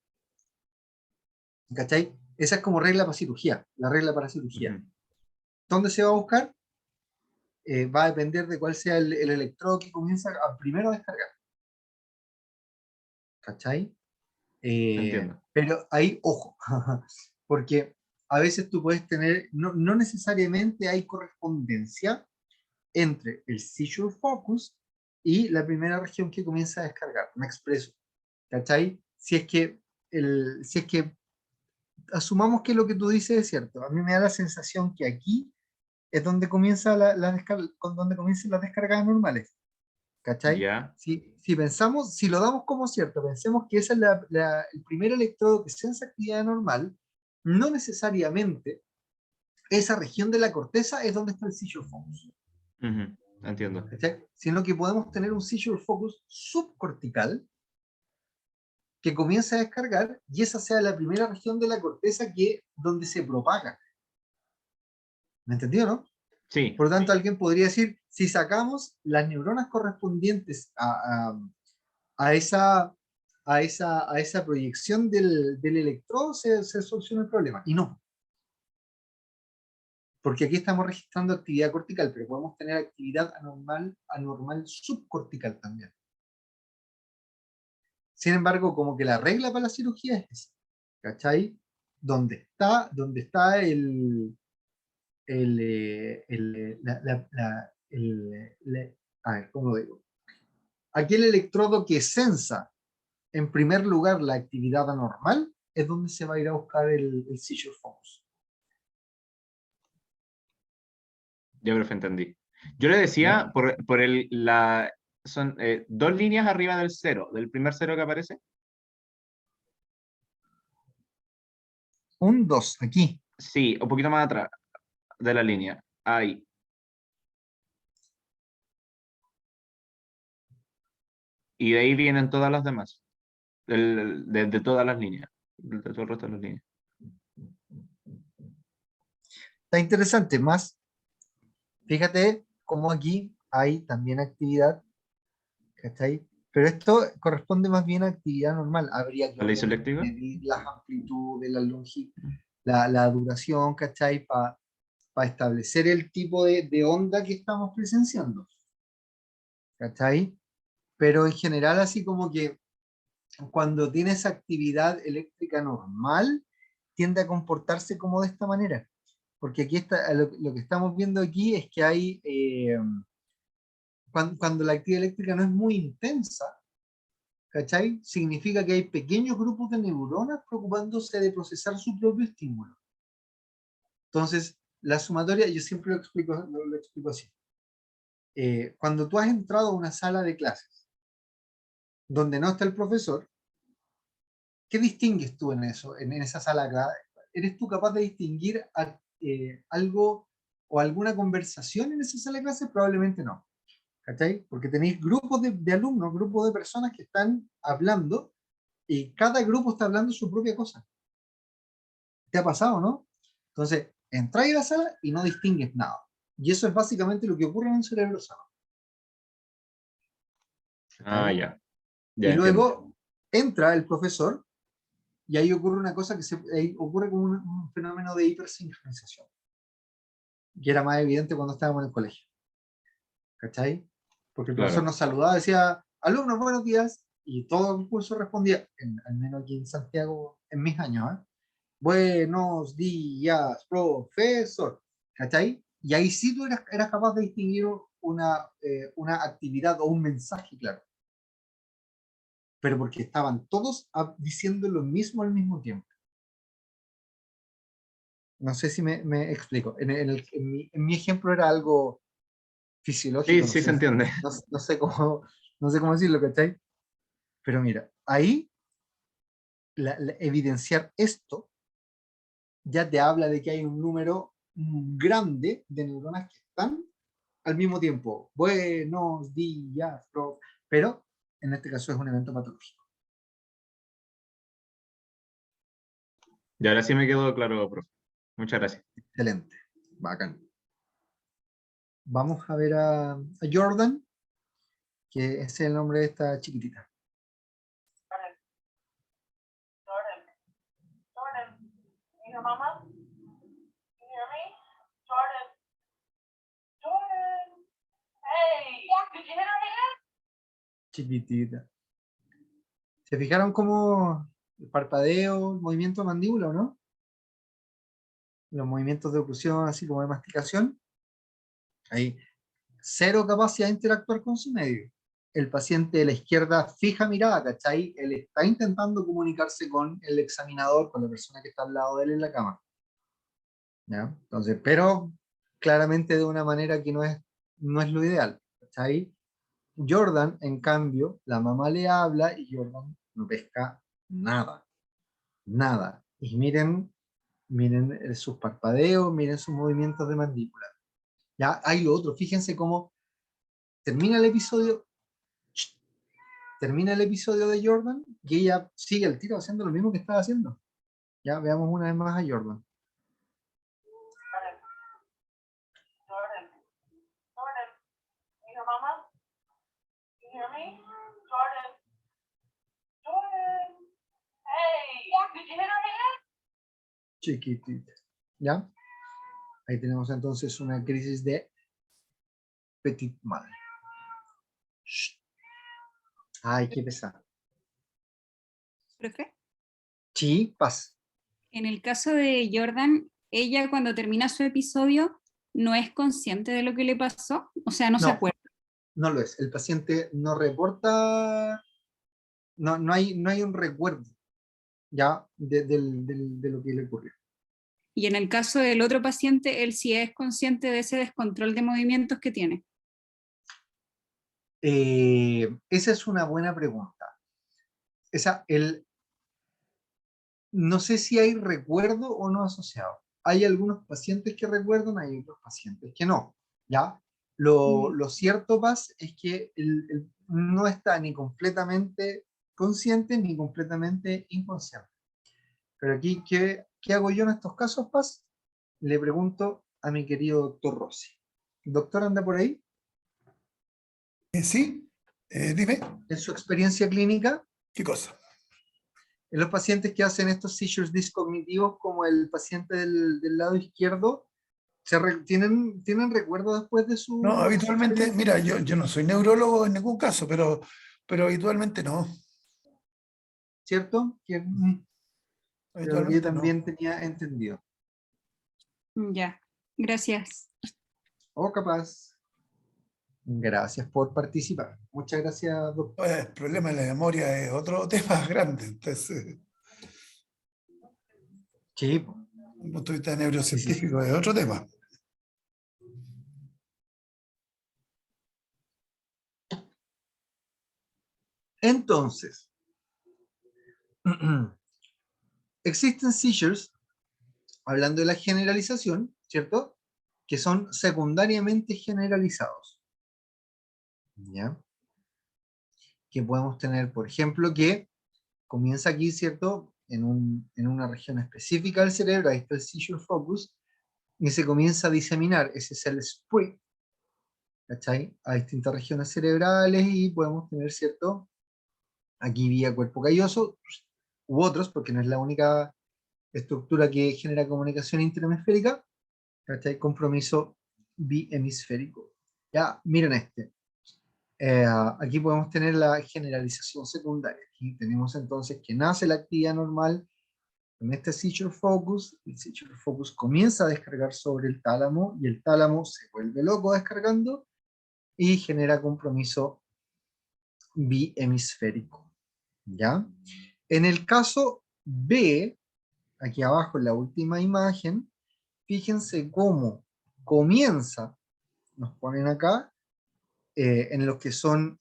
¿Cachai? Esa es como regla para cirugía, la regla para cirugía. Ujú. ¿Dónde se va a buscar? Va a depender de cuál sea el electrodo que comienza primero a descargar. ¿Cachai? Entiendo. Pero ahí, ojo, porque a veces tú puedes tener, no necesariamente hay correspondencia entre el seizure focus y la primera región que comienza a descargar. Me expreso. ¿Cachai? Si es que asumamos que lo que tú dices es cierto, a mí me da la sensación que aquí es donde comienza donde comienzan las descargas normales. ¿Cachai? Ya. Si pensamos, si lo damos como cierto, pensemos que ese es el primer electrodo que sensa actividad normal, no necesariamente esa región de la corteza es donde está el seizure focus. Ujú. Entiendo. ¿Cachai? Sino que podemos tener un seizure focus subcortical que comienza a descargar y esa sea la primera región de la corteza donde se propaga. ¿Me entendió, no? Sí. Por lo tanto, alguien podría decir, si sacamos las neuronas correspondientes a esa proyección del electrodo, se soluciona el problema. Y no, porque aquí estamos registrando actividad cortical, pero podemos tener actividad anormal subcortical también. Sin embargo, como que la regla para la cirugía es esa, ¿cachai? Donde está a ver, ¿cómo lo digo? Aquel electrodo que sensa en primer lugar la actividad anormal es donde se va a ir a buscar el seizure focus. Ya, profe, entendí. Yo le ¿Ya? decía, son 2 líneas arriba del cero, del primer cero que aparece. Un 2 aquí. Sí, un poquito más atrás de la línea. Ahí. Y de ahí vienen todas las demás. De todas las líneas. De todo el resto de las líneas. Está interesante, más fíjate cómo aquí hay también actividad, ¿cachai? Pero esto corresponde más bien a actividad normal. Habría que ¿La ley obviamente selectiva? medir las amplitudes, la longitud, la duración, ¿cachai? Para establecer el tipo de onda que estamos presenciando, ¿cachai? Pero en general así como que cuando tienes actividad eléctrica normal, tiende a comportarse como de esta manera. Porque aquí está, lo que estamos viendo aquí es que hay, cuando la actividad eléctrica no es muy intensa, ¿cachai? Significa que hay pequeños grupos de neuronas preocupándose de procesar su propio estímulo. Entonces, la sumatoria, yo siempre lo explico así. Cuando tú has entrado a una sala de clases donde no está el profesor, ¿qué distingues tú en eso, en esa sala acá? ¿Eres tú capaz de distinguir algo o alguna conversación en esa sala de clases? Probablemente no. ¿Cachai? Porque tenéis grupos de alumnos, grupos de personas que están hablando y cada grupo está hablando su propia cosa. ¿Te ha pasado, no? Entonces, entráis a la sala y no distingues nada. Y eso es básicamente lo que ocurre en un cerebro sano. Ah, ¿Cachai? ya. Y Ya entiendo. luego entra el profesor y ahí ocurre una cosa ahí ocurre como un fenómeno de hipersincronización, que era más evidente cuando estábamos en el colegio. ¿Cachai? Porque el profesor Claro. nos saludaba, decía, alumnos, buenos días, y todo el curso respondía, al menos aquí en Santiago, en mis años, ¿eh? Buenos días, profesor. ¿Cachai? Y ahí sí tú eras capaz de distinguir una actividad o un mensaje, claro. Pero porque estaban todos diciendo lo mismo al mismo tiempo. No sé si me explico. En mi ejemplo era algo Sí, fisiológico, no sí se sé, entiende. no sé cómo decirlo, ¿cachai? Pero mira, ahí evidenciar esto ya te habla de que hay un número grande de neuronas que están al mismo tiempo. Buenos días, prof. Pero en este caso es un evento patológico. Y ahora sí me quedó claro, profe. Muchas gracias. Excelente. Bacán. Vamos a ver a Jordan, que es el nombre de esta chiquitita. Chiquitita. ¿Se fijaron cómo el parpadeo, el movimiento de mandíbula, o no? Los movimientos de oclusión, así como de masticación. Hay cero capacidad de interactuar con su medio. El paciente de la izquierda fija mirada, ¿cachai? Él está intentando comunicarse con el examinador, con la persona que está al lado de él en la cama. ¿Ya? Entonces, pero claramente de una manera que no es lo ideal, ¿cachai? Jordan, en cambio, la mamá le habla y Jordan no pesca nada, nada. Y miren sus parpadeos, miren sus movimientos de mandíbula. Ya hay lo otro, fíjense cómo termina el episodio, de Jordan y ella sigue el tiro haciendo lo mismo que estaba haciendo. Ya veamos una vez más a Jordan. Chiquitita. ¿Ya? Ahí tenemos entonces una crisis de petit mal. Shh. Ay, qué pesado. Profe, Sí, paz. en el caso de Jordan, ella cuando termina su episodio no es consciente de lo que le pasó, o sea, no se No, acuerda. no lo es. El paciente no reporta, no hay un recuerdo ya de lo que le ocurrió. Y en el caso del otro paciente, él sí es consciente de ese descontrol de movimientos que tiene. Esa es una buena pregunta. No sé si hay recuerdo o no asociado. Hay algunos pacientes que recuerdan, hay otros pacientes que no. ¿Ya? Lo cierto, Paz, es que él no está ni completamente consciente ni completamente inconsciente. Pero aquí, ¿qué hago yo en estos casos, Paz? Le pregunto a mi querido doctor Rossi. ¿Doctor anda por ahí? Sí, dime, En su experiencia clínica, ¿qué cosa? en los pacientes que hacen estos seizures discognitivos, como el paciente del lado izquierdo, ¿tienen recuerdo después de No, de su habitualmente, experiencia? mira, yo no soy neurólogo en ningún caso, pero habitualmente no, ¿Cierto? Era lo que yo habitualmente no. también tenía entendido. Ya, gracias. O capaz. Gracias por participar. Muchas gracias, doctor. Pues, el problema de la memoria es otro tema grande, entonces, Sí, desde el punto de vista sí, sí, sí. neurocientífico es otro tema. Entonces, existen seizures, hablando de la generalización, ¿cierto? Que son secundariamente generalizados. ¿Ya? Que podemos tener, por ejemplo, que comienza aquí, ¿cierto? En una región específica del cerebro, ahí está el seizure focus, y se comienza a diseminar, ese es el spread, ¿cachai? A distintas regiones cerebrales y podemos tener, ¿cierto? Aquí vía cuerpo calloso, u otros, porque no es la única estructura que genera comunicación interhemisférica, ¿cachai? Compromiso bihemisférico. Ya, miren este. Aquí podemos tener la generalización secundaria. Aquí tenemos entonces que nace la actividad normal con este seizure focus. El seizure focus comienza a descargar sobre el tálamo y el tálamo se vuelve loco descargando y genera compromiso bihemisférico. ¿Ya? En el caso B, aquí abajo en la última imagen, fíjense cómo comienza, nos ponen acá, en los que son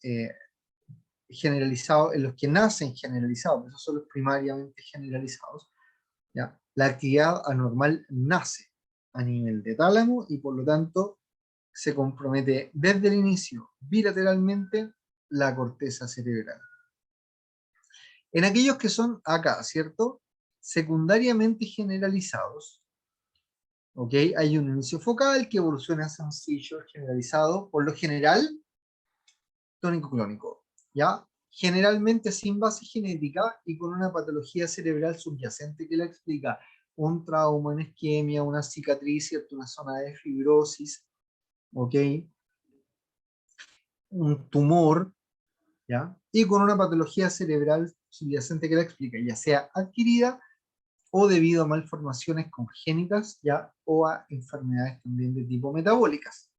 generalizados, en los que nacen generalizados, esos son los primariamente generalizados, ¿ya? La actividad anormal nace a nivel de tálamo y por lo tanto se compromete desde el inicio bilateralmente la corteza cerebral. En aquellos que son acá, ¿cierto? Secundariamente generalizados, ¿Ok? Hay un inicio focal que evoluciona hacia un seizure generalizado, por lo general, tónico-clónico, ¿ya? Generalmente sin base genética y con una patología cerebral subyacente que la explica. Un trauma, una isquemia, una cicatriz, ¿cierto? Una zona de fibrosis, ¿ok? Un tumor, ¿ya? Y con una patología cerebral subyacente que la explica, ya sea adquirida o debido a malformaciones congénitas, ¿ya? O a enfermedades también de tipo metabólicas.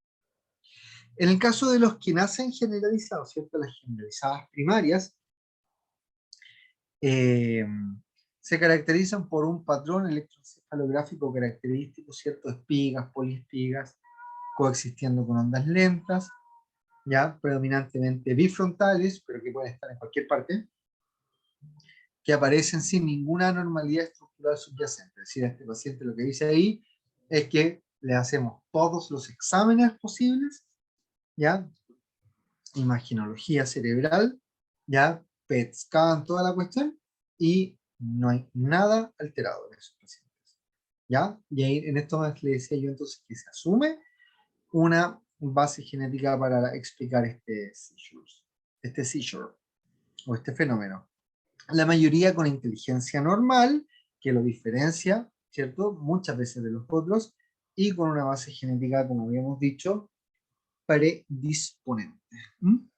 En el caso de los que nacen generalizados, ¿cierto? Las generalizadas primarias, se caracterizan por un patrón electroencefalográfico característico, ¿cierto? Espigas, poliespigas, coexistiendo con ondas lentas, ya predominantemente bifrontales, pero que pueden estar en cualquier parte, que aparecen sin ninguna anormalidad estructural subyacente. Es decir, a este paciente lo que dice ahí es que le hacemos todos los exámenes posibles, ya, imaginología cerebral, ya, PET scan, toda la cuestión, y no hay nada alterado en esos pacientes, ¿ya? Y ahí en esto le decía yo entonces que se asume una base genética para explicar este seizure o este fenómeno. La mayoría con inteligencia normal, que lo diferencia, ¿cierto? Muchas veces de los otros, y con una base genética, como habíamos dicho, predisponente. ¿Mm?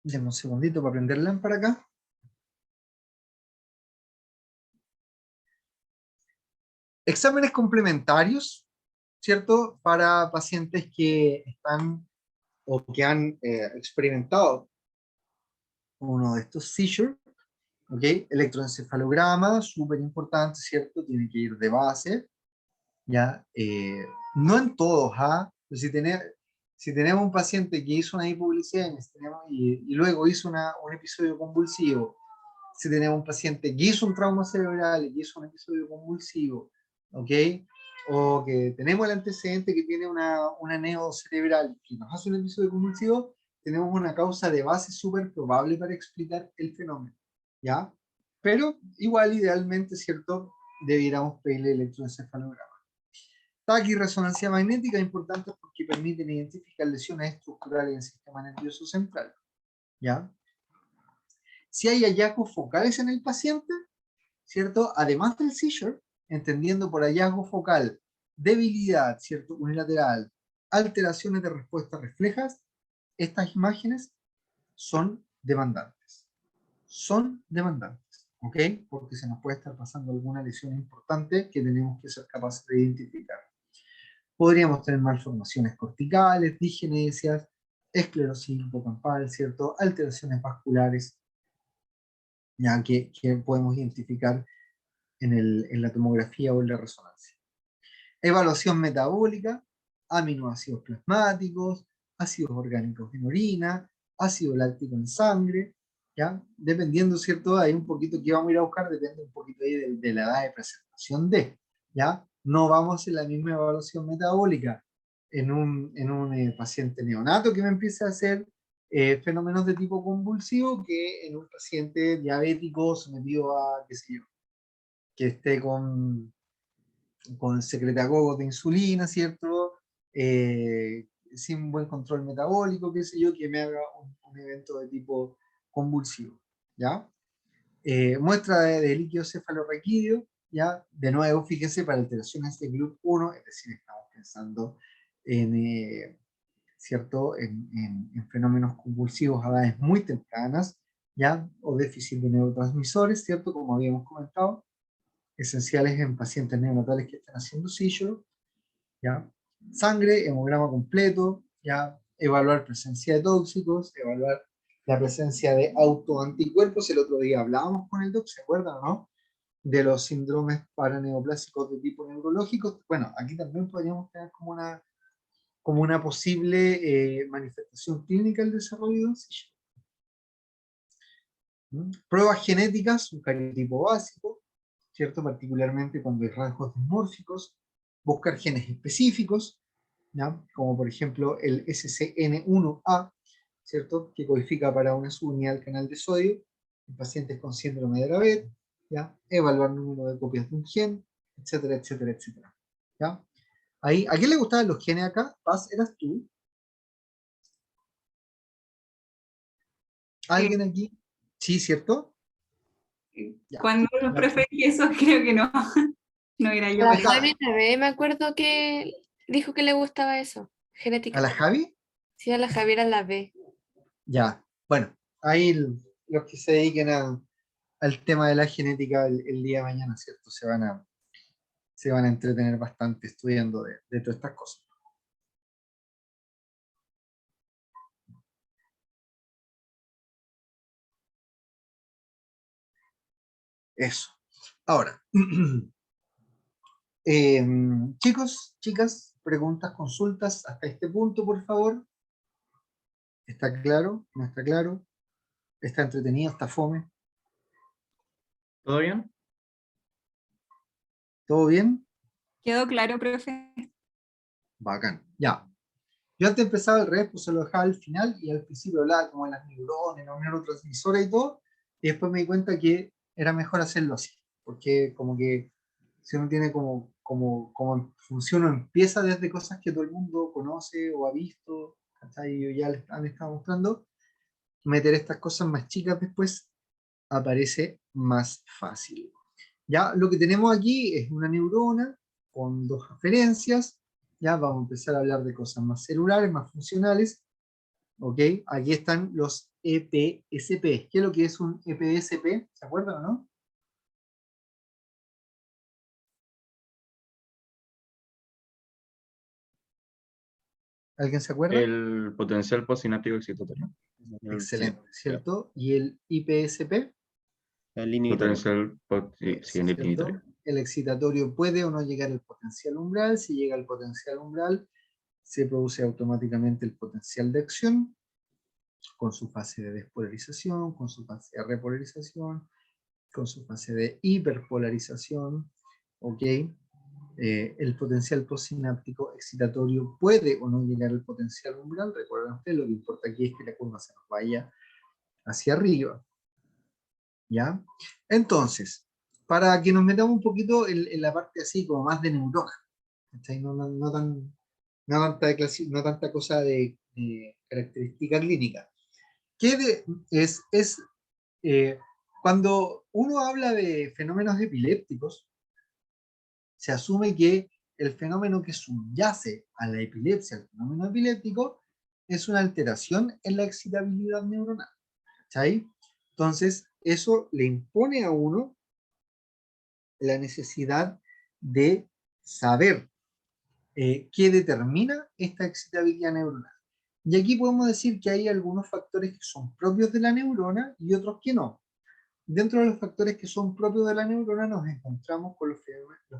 Demos un segundito para prender la lámpara acá. Exámenes complementarios, ¿cierto? Para pacientes que están o que han experimentado uno de estos seizures, ¿ok? Electroencefalograma, súper importante, ¿cierto? Tiene que ir de base, ¿ya? No en todos, ¿ah? Si tenemos un paciente que hizo una hipoglicemia y luego hizo un episodio convulsivo, si tenemos un paciente que hizo un trauma cerebral y que hizo un episodio convulsivo, ¿ok? O que tenemos el antecedente que tiene una neo cerebral que nos hace un episodio convulsivo, tenemos una causa de base súper probable para explicar el fenómeno, ¿ya? Pero igual, idealmente, ¿cierto? Debiéramos pedirle electroencefalograma. TAC y resonancia magnética importantes porque permiten identificar lesiones estructurales en el sistema nervioso central, ¿ya? Si hay hallazgos focales en el paciente, ¿cierto? Además del seizure, entendiendo por hallazgo focal debilidad, ¿cierto? Unilateral, alteraciones de respuestas reflejas, estas imágenes son demandantes. Son demandantes, ¿ok? Porque se nos puede estar pasando alguna lesión importante que tenemos que ser capaces de identificar. Podríamos tener malformaciones corticales, digenesias, esclerosis hipocampal, ¿cierto? Alteraciones vasculares, ya que podemos identificar en la tomografía o en la resonancia. Evaluación metabólica, aminoácidos plasmáticos, ácidos orgánicos en orina, ácido láctico en sangre, ¿ya? Dependiendo, ¿cierto? Hay un poquito que vamos a ir a buscar, depende un poquito ahí de la edad de presentación de, ¿ya? No vamos a hacer la misma evaluación metabólica en un paciente neonato que me empiece a hacer fenómenos de tipo convulsivo que en un paciente diabético sometido a, qué sé yo, que esté con secretagogos de insulina, ¿cierto? Sin buen control metabólico, qué sé yo, que me haga un evento de tipo convulsivo, ¿ya? Muestra de líquido cefalorraquídeo, ¿ya? De nuevo, fíjense, para alteraciones de GLUT1, es decir, estamos pensando en, ¿cierto? En fenómenos convulsivos a edades muy tempranas, ¿ya? O déficit de neurotransmisores, ¿cierto? Como habíamos comentado, esenciales en pacientes neonatales que están haciendo seizure, ¿ya? Sangre, hemograma completo, ¿ya? Evaluar presencia de tóxicos, evaluar la presencia de autoanticuerpos. El otro día hablábamos con el doc, ¿se acuerdan, no? De los síndromes paraneoplásicos de tipo neurológico. Bueno, aquí también podríamos tener como una posible manifestación clínica del desarrollo de un seizure. Pruebas genéticas, un cariotipo básico, ¿cierto? Particularmente cuando hay rasgos dismórficos, buscar genes específicos, ¿ya? Como por ejemplo el SCN1A, ¿cierto? Que codifica para una subunidad del canal de sodio en pacientes con síndrome de Dravet, ¿ya? Evaluar número de copias de un gen, etcétera, etcétera, etcétera. ¿Ya? Ahí, ¿a quién le gustaban los genes acá? Paz, ¿eras tú? ¿Alguien aquí? Sí, ¿cierto? Ya. Cuando los profes y eso, creo que no. No era yo. La pero- Javi también me acuerdo que dijo que le gustaba eso, ¿A genética. la Javi? Sí, a la Javi era la B. Ya. Bueno, ahí los que se dediquen al tema de la genética el día de mañana, ¿cierto? Se van a entretener bastante estudiando de todas estas cosas. Eso. Ahora, chicos, chicas, preguntas, consultas hasta este punto, por favor. ¿Está claro? ¿No está claro? ¿Está entretenido? ¿Está fome? ¿Todo bien? ¿Todo bien? ¿Quedó claro, profe? Bacán. Ya. Yo antes empezaba al revés, pues se lo dejaba al final y al principio hablaba como de las neuronas, los neurotransmisores y todo, y después me di cuenta que era mejor hacerlo así, porque como que si uno tiene como en función o empieza desde cosas que todo el mundo conoce o ha visto, ¿cachai? Y ya les han estado mostrando, meter estas cosas más chicas después aparece más fácil. Ya lo que tenemos aquí es una neurona con dos aferencias. Ya vamos a empezar a hablar de cosas más celulares, más funcionales. ¿Ok? Aquí están los EPSP. ¿Qué es lo que es un EPSP? ¿Se acuerdan o no? ¿Alguien se acuerda? El potencial postsináptico excitatorio. Excelente, Sí, ¿cierto? ¿Y el IPSP? el inhibitorio. Sí, el inhibitorio. ¿Cierto? El excitatorio puede o no llegar al potencial umbral. Si llega al potencial umbral, se produce automáticamente el potencial de acción, con su fase de despolarización, con su fase de repolarización, con su fase de hiperpolarización, ¿ok? El potencial postsináptico excitatorio puede o no llegar al potencial umbral. Recuerden ustedes, lo que importa aquí es que la curva se nos vaya hacia arriba, ¿ya? Entonces, para que nos metamos un poquito en la parte así como más de neurona, ¿cachai? No tanta cosa de característica clínica. ¿Qué cuando uno habla de fenómenos epilépticos, se asume que el fenómeno que subyace a la epilepsia, el fenómeno epiléptico, es una alteración en la excitabilidad neuronal. ¿Cachai? Entonces, eso le impone a uno la necesidad de saber qué determina esta excitabilidad neuronal. Y aquí podemos decir que hay algunos factores que son propios de la neurona y otros que no. Dentro de los factores que son propios de la neurona nos encontramos con los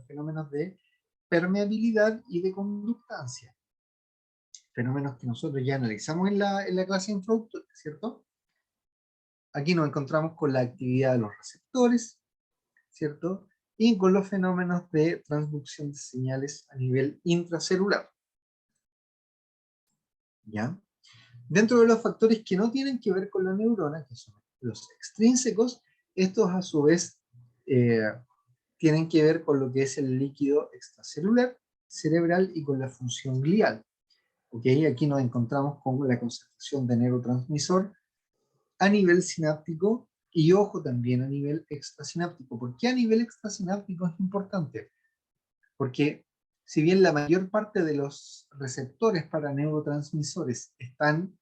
fenómenos de permeabilidad y de conductancia. Fenómenos que nosotros ya analizamos en la clase introductoria, ¿cierto? Aquí nos encontramos con la actividad de los receptores, ¿cierto? Y con los fenómenos de transducción de señales a nivel intracelular. ¿Ya? Dentro de los factores que no tienen que ver con la neurona, que son los extrínsecos, estos a su vez tienen que ver con lo que es el líquido extracelular, cerebral y con la función glial. ¿Okay? Aquí nos encontramos con la concentración de neurotransmisor a nivel sináptico y ojo también a nivel extrasináptico. ¿Por qué a nivel extrasináptico es importante? Porque si bien la mayor parte de los receptores para neurotransmisores están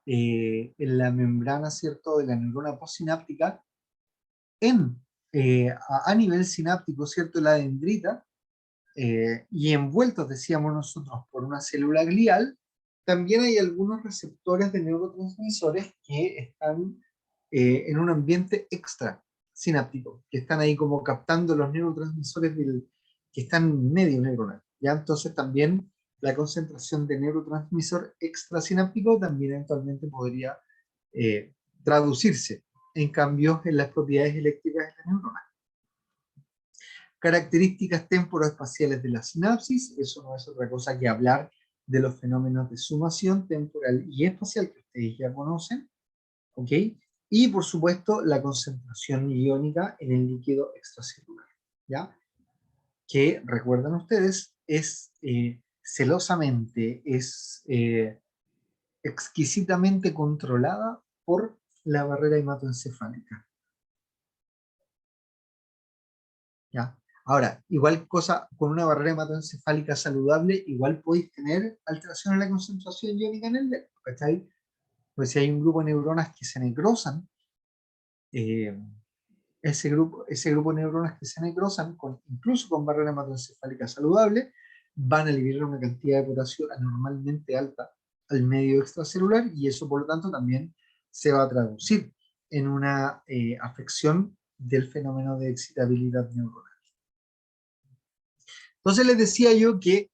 en la membrana, ¿cierto?, de la neurona postsináptica, a nivel sináptico, ¿cierto?, la dendrita, y envueltos, decíamos nosotros, por una célula glial, también hay algunos receptores de neurotransmisores que están en un ambiente extra sináptico, que están ahí como captando los neurotransmisores que están en medio neuronal. ¿Ya? Entonces también la concentración de neurotransmisor extrasináptico también eventualmente podría traducirse en cambios en las propiedades eléctricas de la neurona. Características temporoespaciales de la sinapsis, eso no es otra cosa que hablar de los fenómenos de sumación temporal y espacial que ustedes ya conocen, ¿ok? Y por supuesto la concentración iónica en el líquido extracelular, ¿ya? Que recuerdan ustedes es celosamente, es exquisitamente controlada por la barrera hematoencefálica. ¿Ya? Ahora, igual cosa, con una barrera hematoencefálica saludable, igual podéis tener alteración en la concentración iónica en el nervio, ¿cachai? Pues si hay un grupo de neuronas que se necrosan, ese grupo de neuronas que se necrosan, incluso con barrera hematoencefálica saludable, van a liberar una cantidad de potasio anormalmente alta al medio extracelular, y eso por lo tanto también se va a traducir en una afección del fenómeno de excitabilidad neuronal. Entonces les decía yo que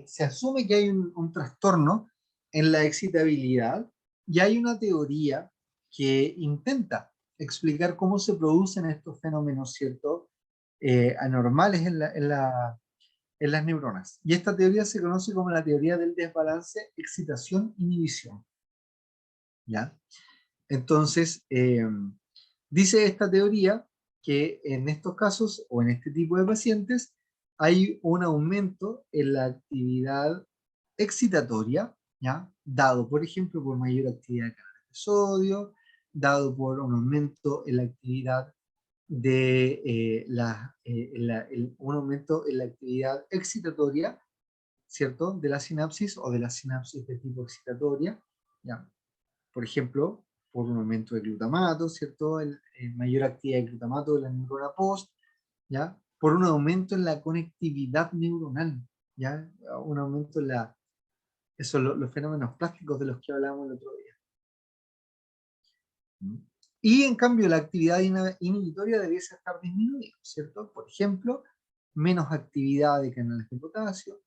se asume que hay un trastorno en la excitabilidad, y hay una teoría que intenta explicar cómo se producen estos fenómenos, ¿cierto? Anormales en las neuronas. Y esta teoría se conoce como la teoría del desbalance excitación-inhibición. ¿Ya? Entonces, dice esta teoría que en estos casos o en este tipo de pacientes hay un aumento en la actividad excitatoria, ¿ya? Dado, por ejemplo, por mayor actividad de canales de sodio, dado por un aumento en la actividad de un aumento en la actividad excitatoria, ¿cierto? De la sinapsis o de la sinapsis de tipo excitatoria, ¿ya? Por ejemplo, por un aumento de glutamato, ¿cierto? El mayor actividad de glutamato de la neurona post, ¿ya? Por un aumento en la conectividad neuronal, ¿ya? Un aumento en los fenómenos plásticos de los que hablábamos el otro día. Y en cambio la actividad inhibitoria debiese estar disminuida, ¿cierto? Por ejemplo, menos actividad de canales de potasio,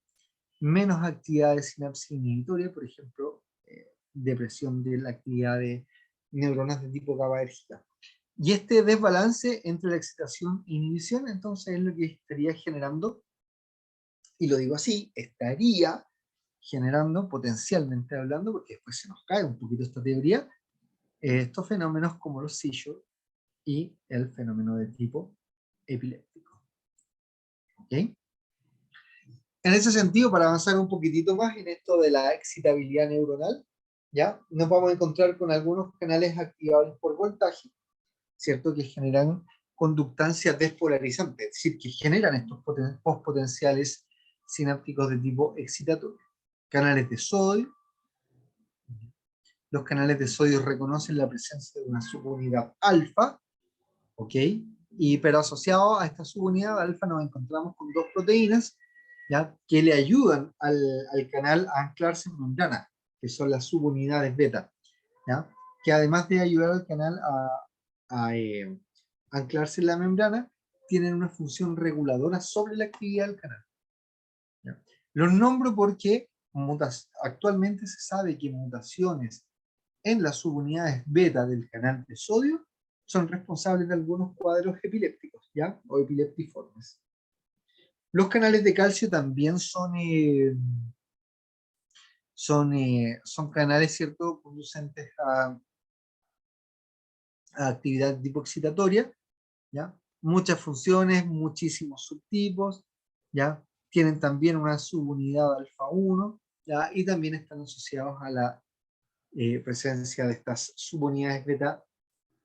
menos actividad de sinapsis inhibitoria, por ejemplo, depresión de la actividad de neuronas de tipo GABAergica. Y este desbalance entre la excitación e inhibición, entonces, es lo que estaría generando, y lo digo así, estaría generando, potencialmente hablando, porque después se nos cae un poquito esta teoría, estos fenómenos como los seizures y el fenómeno de tipo epiléptico. ¿Ok? En ese sentido, para avanzar un poquitito más en esto de la excitabilidad neuronal, ¿ya? Nos vamos a encontrar con algunos canales activables por voltaje, ¿cierto? Que generan conductancia despolarizante, es decir, que generan estos postpotenciales sinápticos de tipo excitatorio. Canales de sodio. Los canales de sodio reconocen la presencia de una subunidad alfa, ¿ok? Pero asociado a esta subunidad alfa nos encontramos con dos proteínas, ¿ya? Que le ayudan al canal a anclarse en membrana, que son las subunidades beta, ¿ya? Que además de ayudar al canal a anclarse en la membrana, tienen una función reguladora sobre la actividad del canal, ¿ya? Los nombro porque actualmente se sabe que mutaciones en las subunidades beta del canal de sodio son responsables de algunos cuadros epilépticos, ¿ya? O epileptiformes. Los canales de calcio también son canales, ¿cierto?, conducentes a actividad tipo excitatoria, ¿ya? Muchas funciones, muchísimos subtipos, ¿ya? Tienen también una subunidad alfa 1, ¿ya? Y también están asociados a la presencia de estas subunidades beta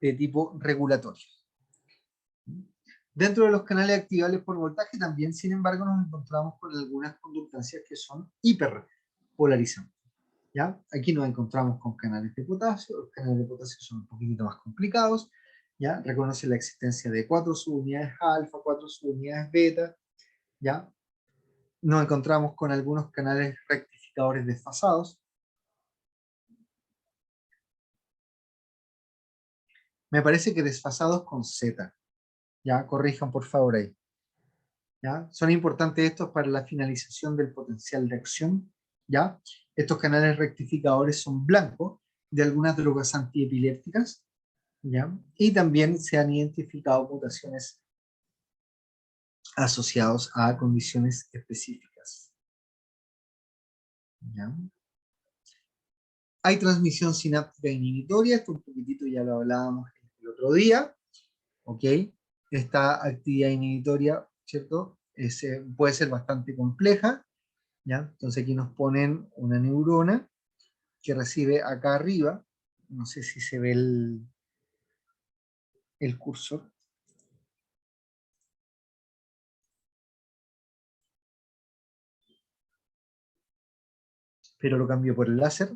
de tipo regulatorio. Dentro de los canales activables por voltaje también, sin embargo, nos encontramos con algunas conductancias que son hiperpolarizantes, ¿ya? Aquí nos encontramos con canales de potasio. Los canales de potasio son un poquito más complicados, ¿ya? Reconoce la existencia de 4 subunidades alfa, 4 subunidades beta, ¿ya? Nos encontramos con algunos canales rectificadores desfasados. Me parece que desfasados con Z. Ya, corrijan por favor ahí. ¿Ya? Son importantes estos para la finalización del potencial de acción. ¿Ya? Estos canales rectificadores son blancos de algunas drogas antiepilépticas. ¿Ya? Y también se han identificado mutaciones asociadas a condiciones específicas. ¿ya? Hay transmisión sináptica inhibitoria, esto un poquitito ya lo hablábamos el otro día, ¿ok? Esta actividad inhibitoria, ¿cierto? Puede ser bastante compleja, ¿ya? Entonces aquí nos ponen una neurona que recibe acá arriba, no sé si se ve el cursor. Pero lo cambio por el láser.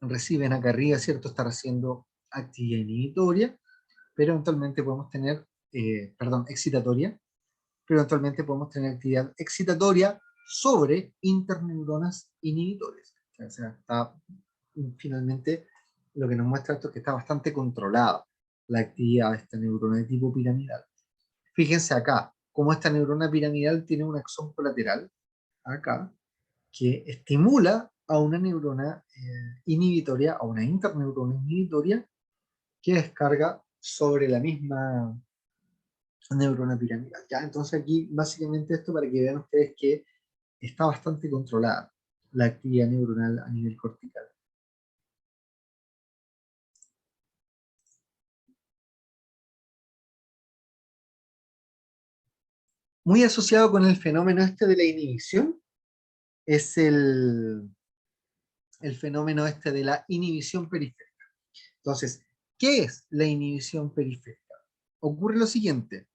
Reciben acá arriba, ¿cierto? Estar haciendo actividad inhibitoria, pero eventualmente podemos tener, excitatoria, pero eventualmente podemos tener actividad excitatoria sobre interneuronas inhibitores. O sea, está, finalmente lo que nos muestra esto es que está bastante controlada la actividad de esta neurona de tipo piramidal. Fíjense acá, cómo esta neurona piramidal tiene un axón colateral, acá, que estimula a una neurona inhibitoria, a una interneurona inhibitoria, que descarga sobre la misma neurona piramidal. ¿Ya? Entonces aquí básicamente esto para que vean ustedes que está bastante controlada la actividad neuronal a nivel cortical. Muy asociado con el fenómeno este de la inhibición es el fenómeno este de la inhibición periférica. Entonces, ¿qué es la inhibición periférica? Ocurre lo siguiente: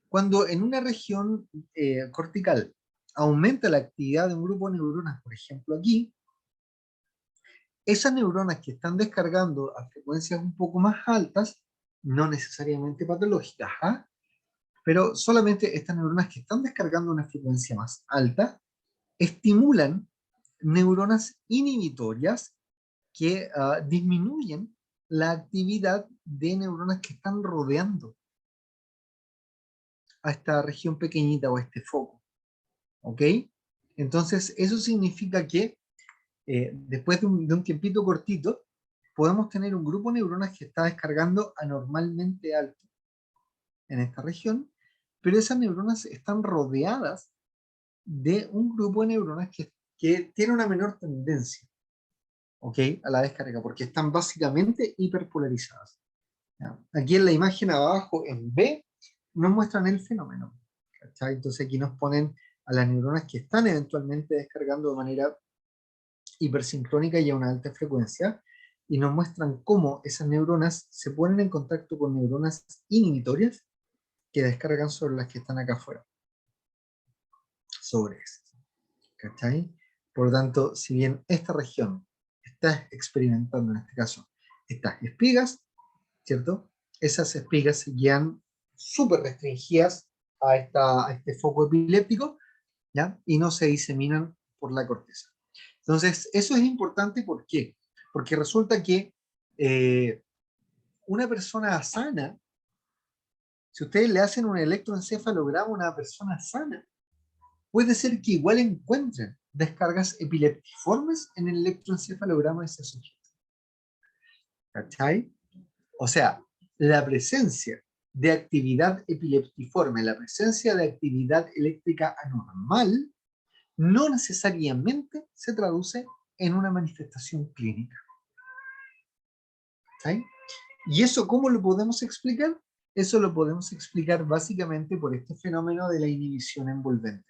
cuando en una región cortical aumenta la actividad de un grupo de neuronas, por ejemplo aquí, esas neuronas que están descargando a frecuencias un poco más altas, no necesariamente patológicas, ¿ah? Pero solamente estas neuronas que están descargando a una frecuencia más alta, estimulan neuronas inhibitorias que disminuyen la actividad de neuronas que están rodeando a esta región pequeñita o a este foco. ¿Ok? Entonces, eso significa que después de un tiempito cortito, podemos tener un grupo de neuronas que está descargando anormalmente alto en esta región, pero esas neuronas están rodeadas de un grupo de neuronas que tiene una menor tendencia, ¿ok?, a la descarga, porque están básicamente hiperpolarizadas. ¿Ya? Aquí en la imagen abajo, en B, nos muestran el fenómeno. ¿Cachai? Entonces aquí nos ponen a las neuronas que están eventualmente descargando de manera hipersincrónica y a una alta frecuencia, y nos muestran cómo esas neuronas se ponen en contacto con neuronas inhibitorias que descargan sobre las que están acá afuera. Sobre eso. ¿Cachai? Por lo tanto, si bien esta región está experimentando, en este caso, estas espigas, ¿cierto? Esas espigas se quedan súper restringidas a este foco epiléptico, ¿ya? Y no se diseminan por la corteza. Entonces, eso es importante, ¿por qué? Porque resulta que una persona sana, si ustedes le hacen un electroencefalograma a una persona sana, puede ser que igual encuentren descargas epileptiformes en el electroencefalograma de ese sujeto. ¿Cachai? O sea, la presencia de actividad epileptiforme, la presencia de actividad eléctrica anormal, no necesariamente se traduce en una manifestación clínica. ¿Sí? ¿Y eso cómo lo podemos explicar? Eso lo podemos explicar básicamente por este fenómeno de la inhibición envolvente.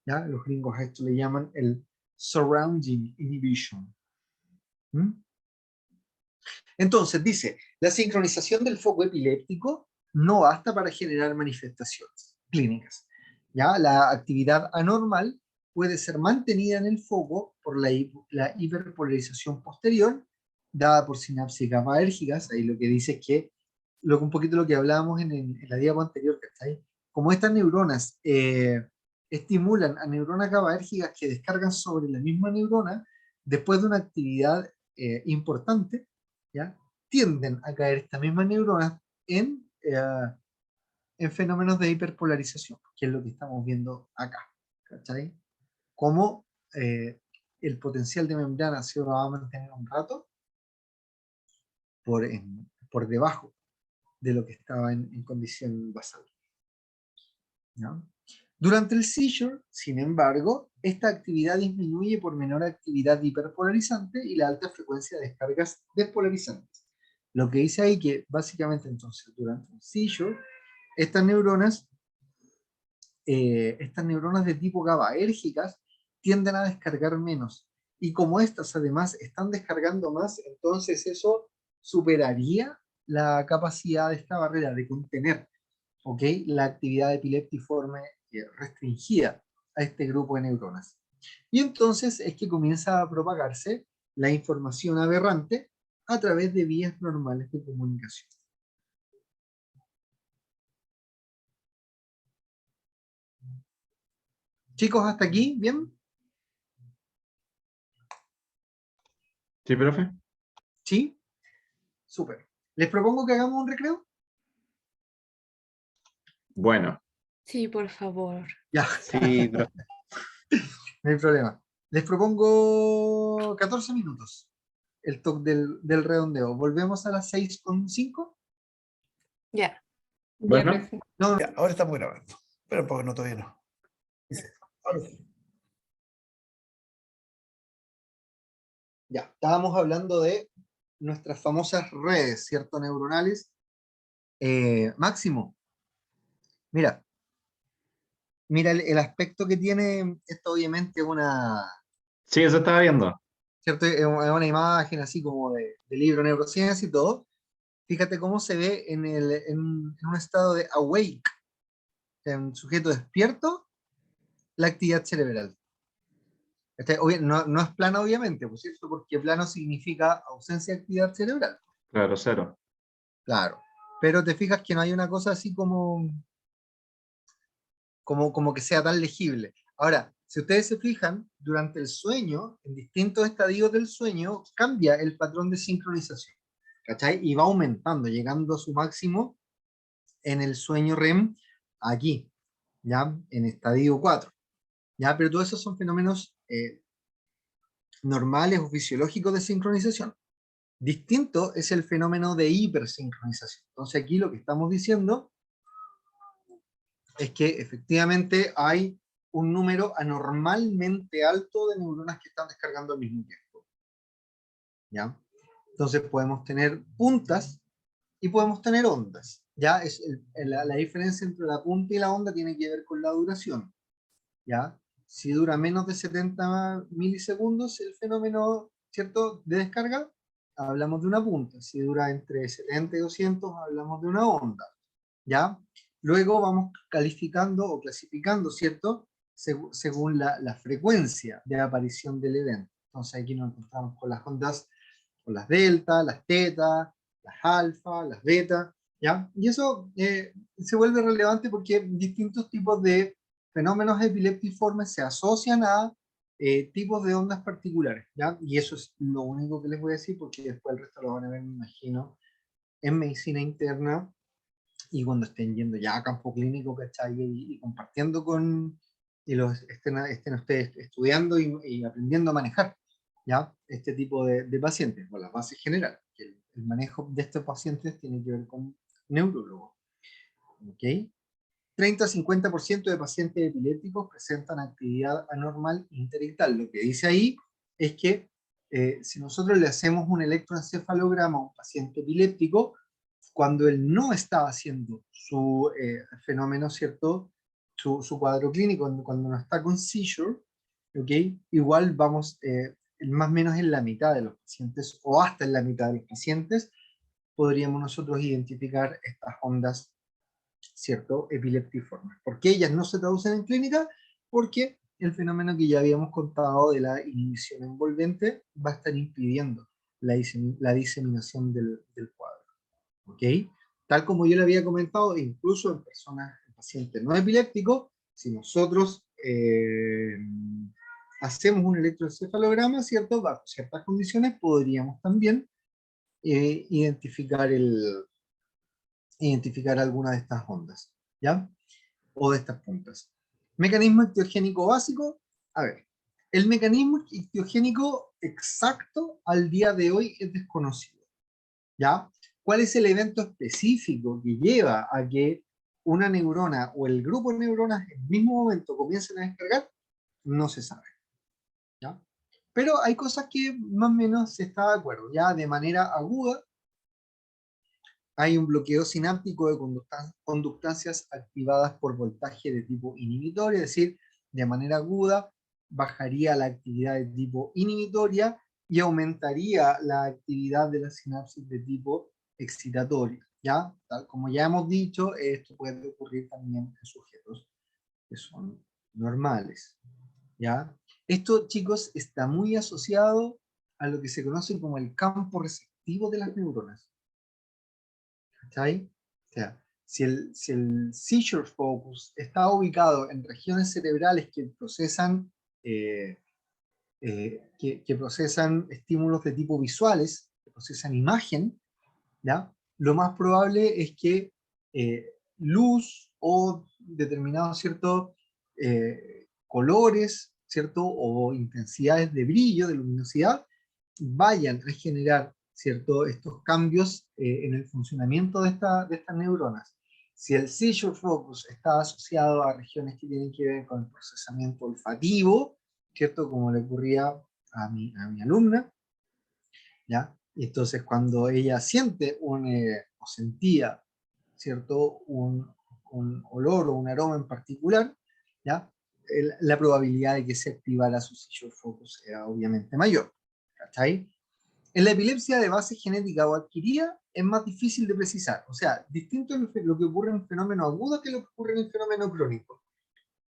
¿Ya? Los gringos a esto le llaman el surrounding inhibition. ¿Mm? Entonces dice, la sincronización del foco epiléptico no basta para generar manifestaciones clínicas. ¿Ya? La actividad anormal puede ser mantenida en el foco por la hiperpolarización posterior, dada por sinapsis GABAérgicas. Ahí lo que dice es que, un poquito lo que hablábamos en la diapo anterior, ¿cachai? Como estas neuronas estimulan a neuronas GABAérgicas que descargan sobre la misma neurona, después de una actividad importante, ¿ya? Tienden a caer estas mismas neuronas en fenómenos de hiperpolarización, que es lo que estamos viendo acá. ¿Cachai? Como el potencial de membrana se va a mantener un rato por debajo de lo que estaba en condición basal. ¿Ya? Durante el seizure, sin embargo, esta actividad disminuye por menor actividad hiperpolarizante y la alta frecuencia de descargas despolarizantes. Lo que dice ahí que básicamente entonces durante el seizure, estas neuronas de tipo GABAérgicas tienden a descargar menos. Y como estas además están descargando más, entonces eso superaría la capacidad de esta barrera de contener, ¿ok?, la actividad epiléptiforme restringida a este grupo de neuronas. Y entonces es que comienza a propagarse la información aberrante a través de vías normales de comunicación. Chicos, ¿hasta aquí? ¿Bien? ¿Sí, profe? ¿Sí? Súper. ¿Les propongo que hagamos un recreo? Bueno, Sí, por favor. Ya, Sí, profe. no hay problema. Les propongo 14 minutos el toque del redondeo. ¿Volvemos a las 6:05? Ya. Ya, bueno, profe. No, Ya, ahora estamos grabando. Pero porque no, todavía no. Dice, ahora sí. ya. Estábamos hablando de nuestras famosas redes, ¿cierto? Neuronales. Máximo, mira el aspecto que tiene esto, obviamente sí, eso estaba viendo. ¿cierto? Es una imagen así como de libro de neurociencia y todo. Fíjate cómo se ve en un estado de awake, en sujeto despierto, la actividad cerebral. No es plano, obviamente, ¿por cierto? Porque plano significa ausencia de actividad cerebral. Claro, 0. Claro. Pero te fijas que no hay una cosa así como que sea tan legible. Ahora, si ustedes se fijan, durante el sueño, en distintos estadios del sueño, cambia el patrón de sincronización, ¿cachai? Y va aumentando, llegando a su máximo en el sueño REM, aquí, ¿ya? En estadio 4, ¿ya? Pero todos esos son fenómenos normales o fisiológicos de sincronización. Distinto es el fenómeno de hipersincronización. Entonces aquí lo que estamos diciendo es que efectivamente hay un número anormalmente alto de neuronas que están descargando al mismo tiempo, ¿ya? Entonces podemos tener puntas y podemos tener ondas, ¿ya? La diferencia entre la punta y la onda tiene que ver con la duración, ¿ya? Si dura menos de 70 milisegundos el fenómeno, ¿cierto?, de descarga, hablamos de una punta. Si dura entre 70 y 200, hablamos de una onda, ¿ya? Luego vamos calificando o clasificando, ¿cierto?, según la frecuencia de aparición del evento. Entonces aquí nos encontramos con las ondas, con las delta, las teta, las alfa, las beta, ¿ya? Y eso se vuelve relevante porque distintos tipos de fenómenos epileptiformes se asocian a tipos de ondas particulares, ¿ya? Y eso es lo único que les voy a decir, porque después el resto lo van a ver, me imagino, en medicina interna y cuando estén yendo ya a campo clínico, ¿cachai? Y compartiendo y estén ustedes estudiando y aprendiendo a manejar, ¿ya? Este tipo de pacientes, con las bases generales. El manejo de estos pacientes tiene que ver con neurólogos, ¿ok? 30-50% de pacientes epilépticos presentan actividad anormal interictal. Lo que dice ahí es que si nosotros le hacemos un electroencefalograma a un paciente epiléptico, cuando él no estaba haciendo su fenómeno, ¿cierto?, su cuadro clínico, cuando no está con seizure, ¿ok?, igual vamos más o menos en la mitad de los pacientes, o hasta en la mitad de los pacientes, podríamos nosotros identificar estas ondas, ¿cierto?, epileptiformes. ¿Por qué ellas no se traducen en clínica? Porque el fenómeno que ya habíamos contado de la inhibición envolvente va a estar impidiendo la diseminación del cuadro, ¿ok? Tal como yo le había comentado, incluso en personas, en pacientes no epilépticos, si nosotros hacemos un electroencefalograma, ¿cierto?, bajo ciertas condiciones, podríamos también identificar alguna de estas ondas, ¿ya? O de estas puntas. Mecanismo ictiogénico básico. A ver, el mecanismo ictiogénico exacto al día de hoy es desconocido, ¿ya? ¿Cuál es el evento específico que lleva a que una neurona o el grupo de neuronas en el mismo momento comiencen a descargar, no se sabe. ¿Ya? Pero hay cosas que más o menos se está de acuerdo. Ya de manera aguda hay un bloqueo sináptico de conductancias activadas por voltaje de tipo inhibitorio, es decir, de manera aguda bajaría la actividad de tipo inhibitoria y aumentaría la actividad de la sinapsis de tipo excitatorio. ¿Ya? Tal como ya hemos dicho, esto puede ocurrir también en sujetos que son normales. ¿Ya? Esto, chicos, está muy asociado a lo que se conoce como el campo receptivo de las neuronas. ¿Cachai? O sea, si el seizure focus está ubicado en regiones cerebrales que procesan, que procesan estímulos de tipo visuales, que procesan imagen, ¿ya? Lo más probable es que luz o determinados ciertos colores, ¿cierto? O intensidades de brillo, de luminosidad, vayan a generar, ¿cierto? Estos cambios en el funcionamiento de estas neuronas. Si el seizure focus está asociado a regiones que tienen que ver con el procesamiento olfativo, ¿cierto? Como le ocurría a mi alumna, ¿ya? Y entonces cuando ella siente o sentía, ¿cierto? Un olor o un aroma en particular, ¿ya? La probabilidad de que se activara su seizure focus era obviamente mayor. ¿Cachai? En la epilepsia de base genética o adquirida es más difícil de precisar. O sea, distinto es lo que ocurre en el fenómeno agudo que lo que ocurre en el fenómeno crónico.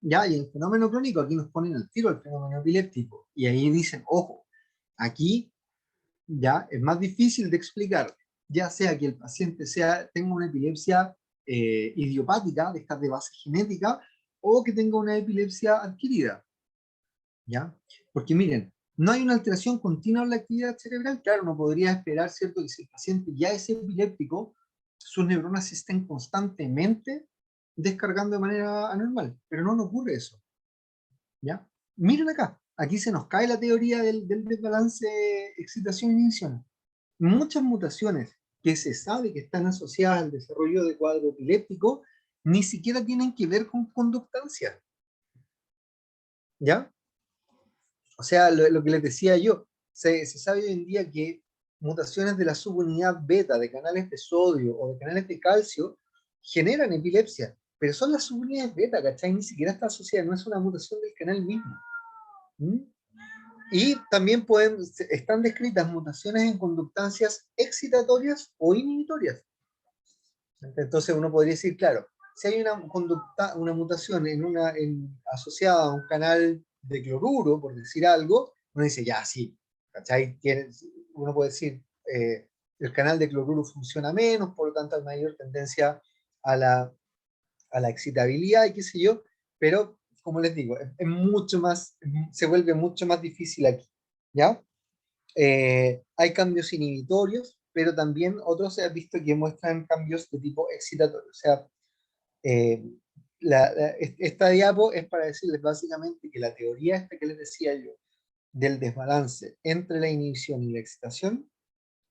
¿Ya? Y en el fenómeno crónico aquí nos ponen al tiro el fenómeno epiléptico. Y ahí dicen, ojo, aquí ya es más difícil de explicar, ya sea que el paciente tenga una epilepsia idiopática, de estas de base genética, o que tenga una epilepsia adquirida, ¿ya? Porque miren, no hay una alteración continua en la actividad cerebral, claro, no podría esperar, ¿cierto?, que si el paciente ya es epiléptico, sus neuronas estén constantemente descargando de manera anormal, pero no ocurre eso, ¿ya? Miren acá, aquí se nos cae la teoría del desbalance excitación-inhibición. Muchas mutaciones que se sabe que están asociadas al desarrollo de cuadro epiléptico ni siquiera tienen que ver con conductancia, ¿ya? O sea, lo que les decía yo, se sabe hoy en día que mutaciones de la subunidad beta de canales de sodio o de canales de calcio generan epilepsia, pero son las subunidades beta, ¿cachai? Ni siquiera está asociada, no es una mutación del canal mismo. ¿Mm? Y también están descritas mutaciones en conductancias excitatorias o inhibitorias. Entonces uno podría decir, claro, si hay una mutación asociada a un canal de cloruro, por decir algo, uno dice, ya, sí, ¿cachai? Uno puede decir, el canal de cloruro funciona menos, por lo tanto hay mayor tendencia a la excitabilidad y qué sé yo, pero como les digo, es mucho más, se vuelve mucho más difícil aquí, ¿ya? Hay cambios inhibitorios, pero también otros se han visto que muestran cambios de tipo excitatorio. O sea, eh, esta diapo es para decirles básicamente que la teoría esta que les decía yo, del desbalance entre la inhibición y la excitación,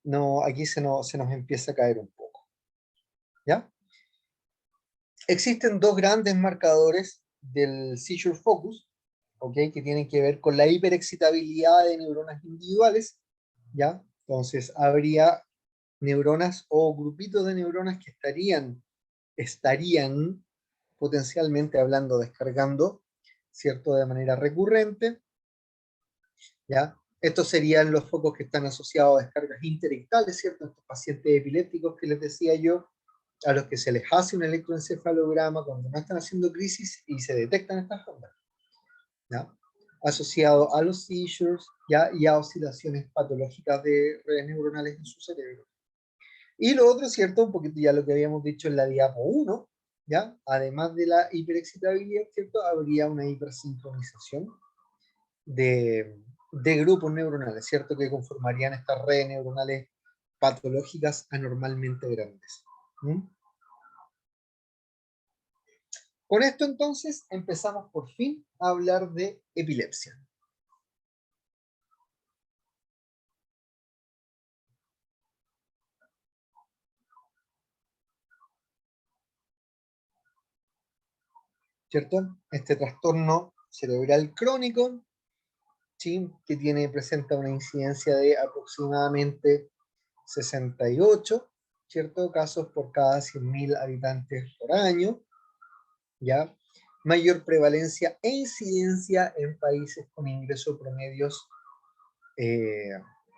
no, aquí se nos empieza a caer un poco. ¿Ya? Existen dos grandes marcadores del seizure focus, ¿okay? Que tienen que ver con la hiperexcitabilidad de neuronas individuales, ¿ya? Entonces habría neuronas o grupitos de neuronas que estarían potencialmente hablando, descargando, ¿cierto? De manera recurrente, ¿ya? Estos serían los focos que están asociados a descargas interectales, ¿cierto? Estos pacientes epilépticos que les decía yo, a los que se les hace un electroencefalograma cuando no están haciendo crisis y se detectan estas ondas, ¿ya? Asociado a los seizures, ¿ya? Y a oscilaciones patológicas de redes neuronales en su cerebro. Y lo otro, ¿cierto? Un poquito ya lo que habíamos dicho en la diapo 1, ¿ya? Además de la hiperexcitabilidad, ¿cierto? Habría una hipersincronización de grupos neuronales, ¿cierto? Que conformarían estas redes neuronales patológicas anormalmente grandes. ¿Mm? Con esto entonces empezamos por fin a hablar de epilepsia. ¿cierto? Este trastorno cerebral crónico, ¿sí? Que presenta una incidencia de aproximadamente 68, ¿cierto? Casos por cada 100.000 habitantes por año, ¿ya? Mayor prevalencia e incidencia en países con ingresos promedios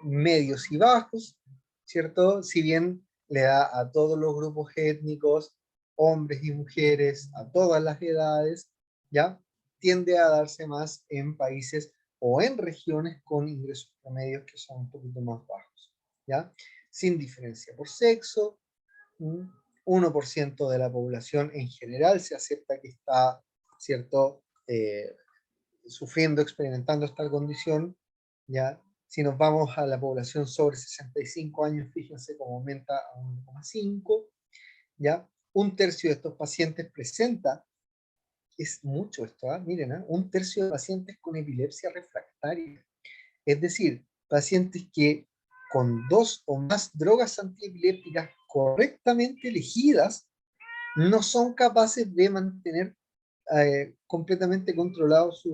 medios y bajos, ¿cierto? Si bien le da a todos los grupos étnicos, hombres y mujeres, a todas las edades, ¿ya? Tiende a darse más en países o en regiones con ingresos promedios que son un poquito más bajos, ¿ya? Sin diferencia por sexo, 1% de la población en general se acepta que está, ¿cierto?, sufriendo, experimentando esta condición, ¿ya? Si nos vamos a la población sobre 65 años, fíjense cómo aumenta a 1,5, ¿ya? Un tercio de estos pacientes presenta, es mucho esto, miren, un tercio de pacientes con epilepsia refractaria, es decir, pacientes que con 2 o más drogas antiepilépticas correctamente elegidas, no son capaces de mantener completamente controlados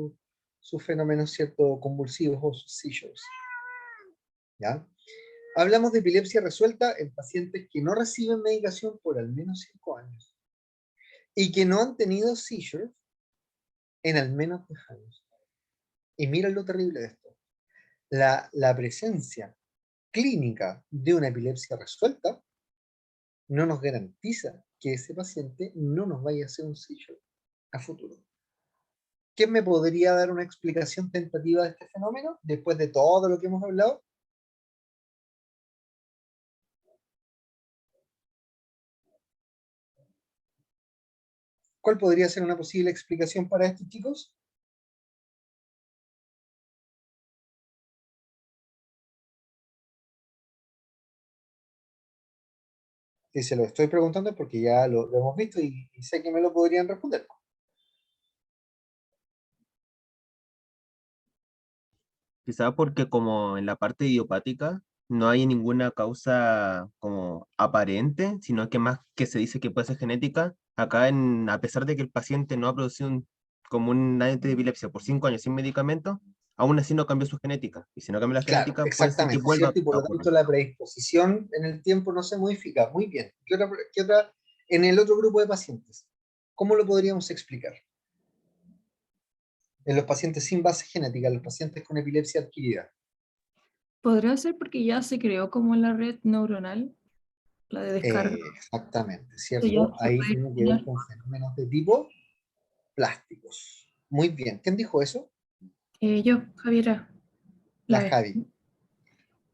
sus fenómenos, ¿cierto?, convulsivos o sus seizures. ¿Ya? Hablamos de epilepsia resuelta en pacientes que no reciben medicación por al menos 5 años y que no han tenido seizures en al menos 10 años. Y miren lo terrible de esto. La presencia clínica de una epilepsia resuelta no nos garantiza que ese paciente no nos vaya a hacer un seizure a futuro. ¿Quién me podría dar una explicación tentativa de este fenómeno después de todo lo que hemos hablado? ¿Cuál podría ser una posible explicación para esto, chicos? Si se lo estoy preguntando porque ya lo hemos visto y sé que me lo podrían responder. Quizá porque como en la parte idiopática no hay ninguna causa como aparente, sino que más que se dice que puede ser genética, acá a pesar de que el paciente no ha producido como un de epilepsia por 5 años sin medicamento, aún así no cambió su genética. Y si no cambia la Claro, genética, puede ser que exactamente, vuelva ¿cierto? Y por a lo ocurrir. tanto la predisposición en el tiempo no se modifica. Muy bien. ¿Qué otra en el otro grupo de pacientes? ¿Cómo lo podríamos explicar? En los pacientes sin base genética, los pacientes con epilepsia adquirida. Podría ser porque ya se creó como la red neuronal, la de descarga. Exactamente, Esto ya ¿cierto? se Ahí puede tiene que ver eliminar. con fenómenos de tipo plásticos. Muy bien. ¿Quién dijo eso? Yo, Javiera, La la B. Javi.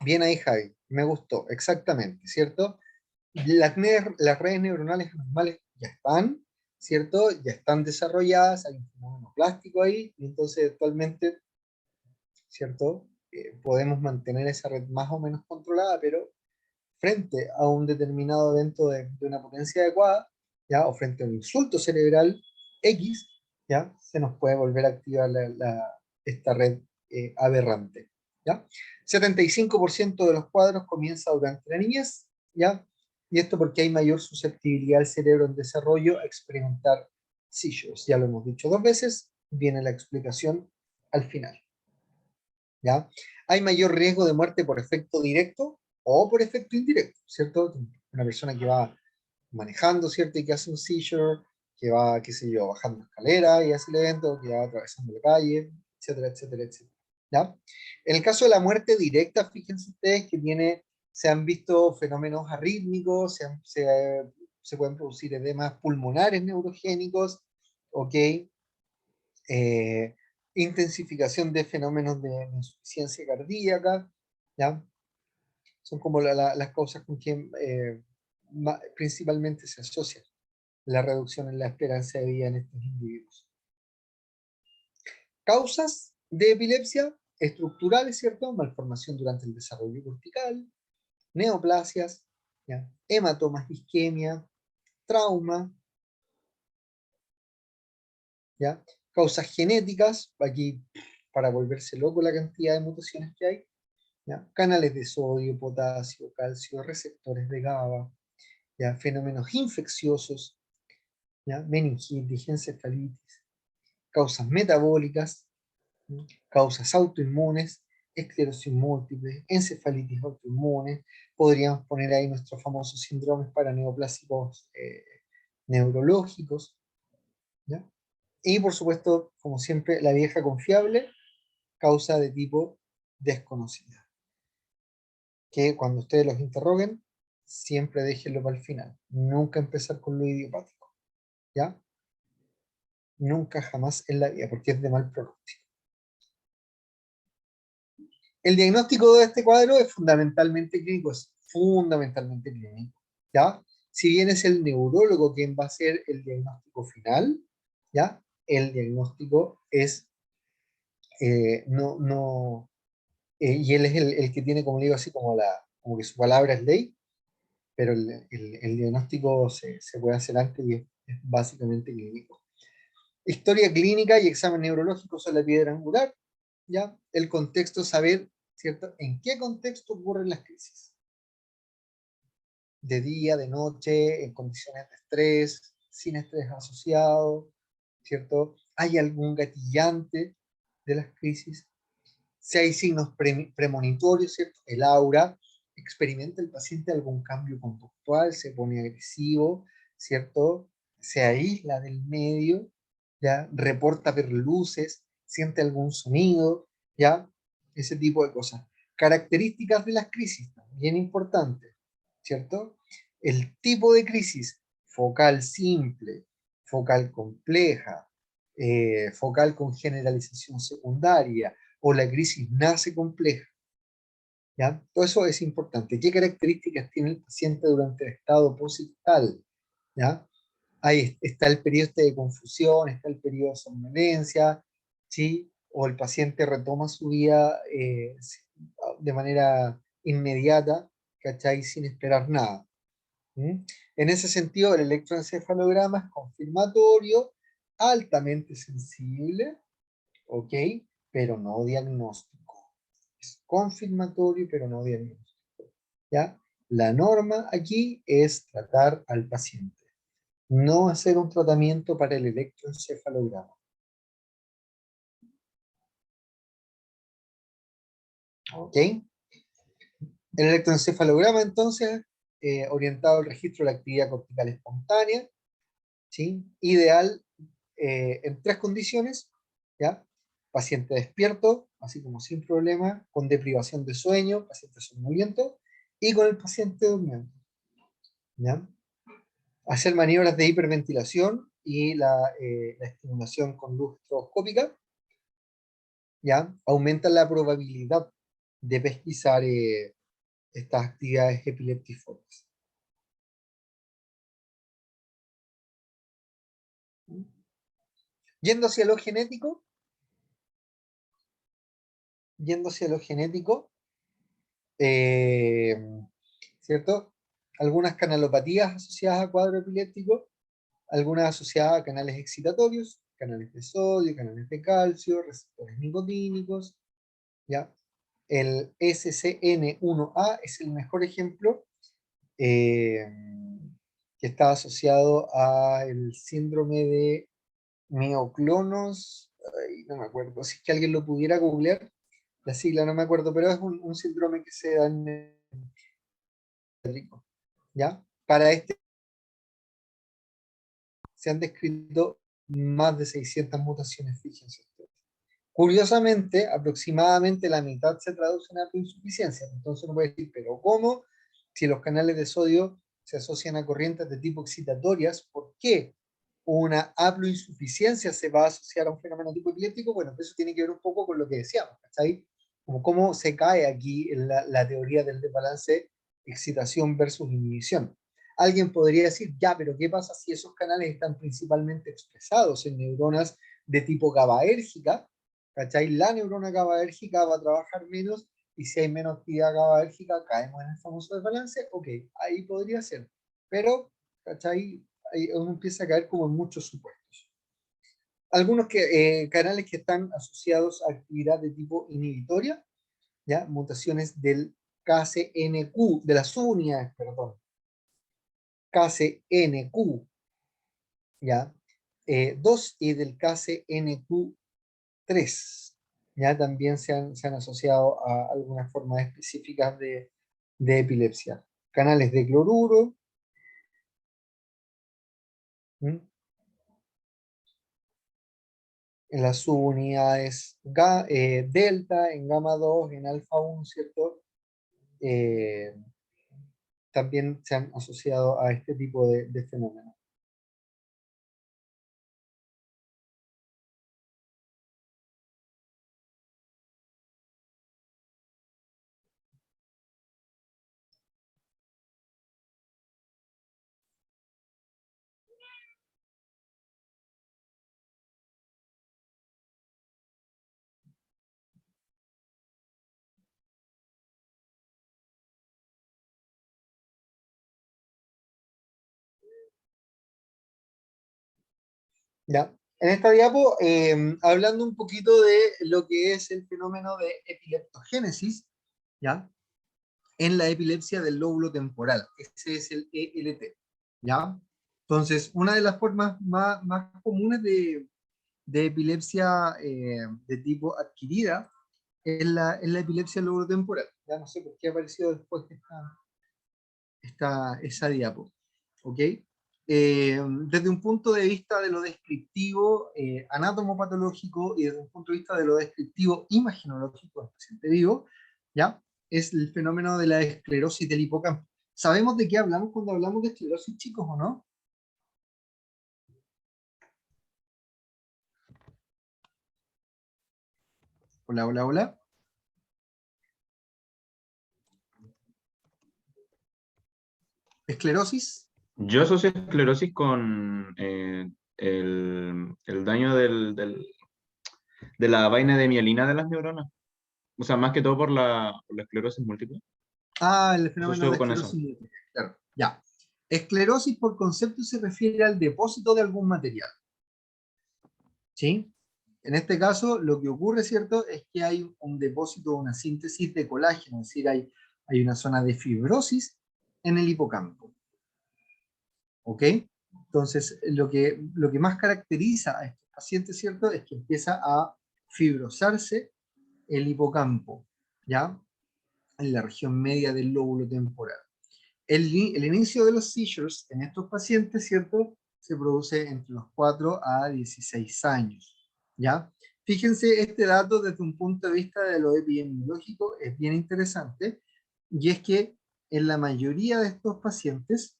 Bien ahí, Javi. Me gustó, exactamente, ¿cierto? Las redes neuronales normales ya están, ¿cierto? Ya están desarrolladas, hay un fenómeno plástico ahí, y entonces actualmente, ¿cierto? Podemos mantener esa red más o menos controlada, pero frente a un determinado evento de una potencia adecuada, ¿ya? O frente a un insulto cerebral X, ¿ya? Se nos puede volver a activar esta red aberrante, ¿ya? 75% de los cuadros comienza durante la niñez, ¿ya? Y esto porque hay mayor susceptibilidad del cerebro en desarrollo a experimentar seizures. Ya lo hemos dicho 2 veces, viene la explicación al final, ¿ya? Hay mayor riesgo de muerte por efecto directo o por efecto indirecto, ¿cierto? Una persona que va manejando, ¿cierto? Y que hace un seizure, que va, qué sé yo, bajando escalera y hace el evento, que va atravesando la calle, etcétera, etcétera, etcétera, ¿ya? En el caso de la muerte directa, fíjense ustedes que se han visto fenómenos arrítmicos, se pueden producir edemas pulmonares neurogénicos, ¿ok? Intensificación de fenómenos de insuficiencia cardíaca, ¿ya? Son como las causas con que principalmente se asocia la reducción en la esperanza de vida en estos individuos. Causas de epilepsia estructurales, ¿cierto? Malformación durante el desarrollo cortical, neoplasias, ¿ya? Hematomas, isquemia, trauma, ¿ya? Causas genéticas, aquí para volverse loco la cantidad de mutaciones que hay, ¿ya? Canales de sodio, potasio, calcio, receptores de GABA, ¿ya? Fenómenos infecciosos, ¿ya? Meningitis, encefalitis, causas metabólicas, ¿sí? Causas autoinmunes, esclerosis múltiple, encefalitis autoinmune. Podríamos poner ahí nuestros famosos síndromes paraneoplásicos neurológicos, ¿ya? Y por supuesto, como siempre, la vieja confiable, causa de tipo desconocida. Que cuando ustedes los interroguen, siempre déjenlo para el final. Nunca empezar con lo idiopático, ¿ya? Nunca jamás en la vida, porque es de mal pronóstico. El diagnóstico de este cuadro es fundamentalmente clínico, ¿ya? Si bien es el neurólogo quien va a hacer el diagnóstico final, ¿ya? El diagnóstico es, y él es el que tiene, como digo, así como que su palabra es ley, pero el diagnóstico se puede hacer antes y es básicamente clínico. Historia clínica y examen neurológico son la piedra angular, ¿ya? El contexto, saber, ¿cierto? ¿En qué contexto ocurren las crisis? De día, de noche, en condiciones de estrés, sin estrés asociado, ¿cierto? ¿Hay algún gatillante de las crisis? Si hay signos premonitorios, ¿cierto? El aura, experimenta el paciente algún cambio conductual, se pone agresivo, ¿cierto? Se aísla del medio, ¿ya? Reporta ver luces, siente algún sonido, ¿ya? Ese tipo de cosas. Características de las crisis, bien importante, ¿cierto? El tipo de crisis, focal simple, focal compleja, focal con generalización secundaria, o la crisis nace compleja, ¿ya? Todo eso es importante. ¿Qué características tiene el paciente durante el estado posictal? ¿Ya? Ahí está el periodo de confusión, está el periodo de somnolencia, ¿sí? O el paciente retoma su vida de manera inmediata, ¿cachai? Sin esperar nada. ¿Mm? En ese sentido, el electroencefalograma es confirmatorio, altamente sensible, ¿ok? Pero no diagnóstico. Es confirmatorio, pero no diagnóstico, ¿ya? La norma aquí es tratar al paciente, no hacer un tratamiento para el electroencefalograma. ¿Ok? El electroencefalograma, entonces, orientado al registro de la actividad cortical espontánea, ¿sí? Ideal en tres condiciones, ¿ya? Paciente despierto, así como sin problema, con deprivación de sueño, paciente somnoliento, y con el paciente durmiendo, ¿ya? Hacer maniobras de hiperventilación y la estimulación con luz estroboscópica, ¿ya? Aumenta la probabilidad de pesquisar estas actividades epileptiformes. Yendo hacia lo genético, eh, ¿cierto? Algunas canalopatías asociadas a cuadro epiléptico, algunas asociadas a canales excitatorios, canales de sodio, canales de calcio, receptores nicotínicos, ¿ya? El SCN1A es el mejor ejemplo, que está asociado al síndrome de mioclonos, ay, no me acuerdo, si es que alguien lo pudiera googlear, la sigla no me acuerdo, pero es un síndrome que se da en el pediátrico, ¿ya? Para este se han descrito más de 600 mutaciones, fíjense ustedes. Curiosamente, aproximadamente la mitad se traduce en haploinsuficiencia. Entonces uno puede decir, pero ¿cómo? Si los canales de sodio se asocian a corrientes de tipo excitatorias, ¿por qué una haploinsuficiencia se va a asociar a un fenómeno tipo epiléptico? Bueno, eso tiene que ver un poco con lo que decíamos, ¿cachai? Como cómo se cae aquí en la teoría del desbalance excitación versus inhibición. Alguien podría decir, ya, pero ¿qué pasa si esos canales están principalmente expresados en neuronas de tipo GABAérgica? ¿Cachai? La neurona GABAérgica va a trabajar menos y si hay menos actividad GABAérgica caemos en el famoso desbalance. Ok, ahí podría ser. Pero, ¿cachai? Ahí uno empieza a caer como en muchos supuestos. Algunos canales que están asociados a actividad de tipo inhibitoria, ¿ya? Mutaciones del KCNQ, de las subunidades, perdón. KCNQ, ¿ya? 2 y del case NQ3, ya también se han asociado a algunas formas específicas de epilepsia. Canales de cloruro, ¿m? En las subunidades delta, en gamma 2, en alfa 1, ¿cierto? También se han asociado a este tipo de fenómenos. ¿Ya? En esta diapo, hablando un poquito de lo que es el fenómeno de epileptogénesis, ¿ya? En la epilepsia del lóbulo temporal. Ese es el ELT, ¿ya? Entonces, una de las formas más comunes de epilepsia de tipo adquirida es la epilepsia del lóbulo temporal. Ya no sé por qué ha aparecido después esa diapo, ¿ok? Desde un punto de vista de lo descriptivo anatomopatológico y desde un punto de vista de lo descriptivo imaginológico del paciente vivo, ¿ya? Es el fenómeno de la esclerosis del hipocampo. ¿Sabemos de qué hablamos cuando hablamos de esclerosis, chicos, o no? Hola, hola, hola. ¿Esclerosis? Yo asocio esclerosis con el daño de la vaina de mielina de las neuronas. O sea, más que todo por la esclerosis múltiple. Ah, el fenómeno de Asocio con esclerosis eso. múltiple, claro. Ya. Esclerosis por concepto se refiere al depósito de algún material. ¿Sí? En este caso, lo que ocurre, ¿cierto?, es que hay un depósito, una síntesis de colágeno, es decir, hay una zona de fibrosis en el hipocampo. ¿Ok? Entonces, lo que más caracteriza a estos pacientes, ¿cierto?, es que empieza a fibrosarse el hipocampo, ¿ya? En la región media del lóbulo temporal. El inicio de los seizures en estos pacientes, ¿cierto?, se produce entre los 4 a 16 años, ¿ya? Fíjense, este dato desde un punto de vista de lo epidemiológico es bien interesante, y es que en la mayoría de estos pacientes,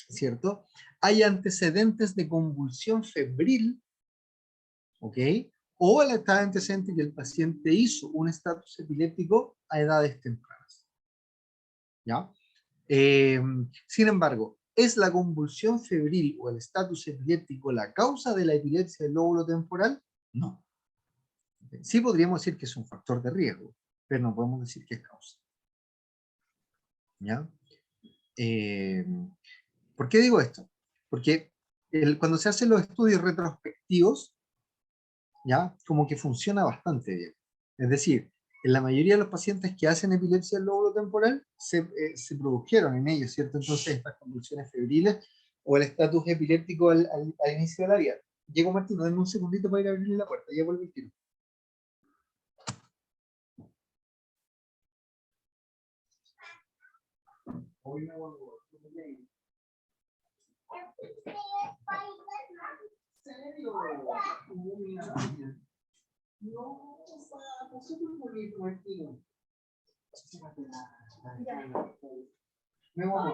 ¿cierto?, hay antecedentes de convulsión febril, ¿ok? O el antecedente que el paciente hizo un estatus epiléptico a edades tempranas, ¿ya? Sin embargo, ¿es la convulsión febril o el estatus epiléptico la causa de la epilepsia del lóbulo temporal? No. Sí podríamos decir que es un factor de riesgo, pero no podemos decir que es causa. ¿Ya? ¿Por qué digo esto? Porque cuando se hacen los estudios retrospectivos, ¿ya?, como que funciona bastante bien. Es decir, en la mayoría de los pacientes que hacen epilepsia del lóbulo temporal se produjeron en ellos, ¿cierto? Entonces estas convulsiones febriles o el estatus epiléptico al inicio de la vida. Llego, Martín, denme un segundito para ir a abrirle la puerta, ya vuelvo el tiro. No, está súper bonito, Martín. Me voy.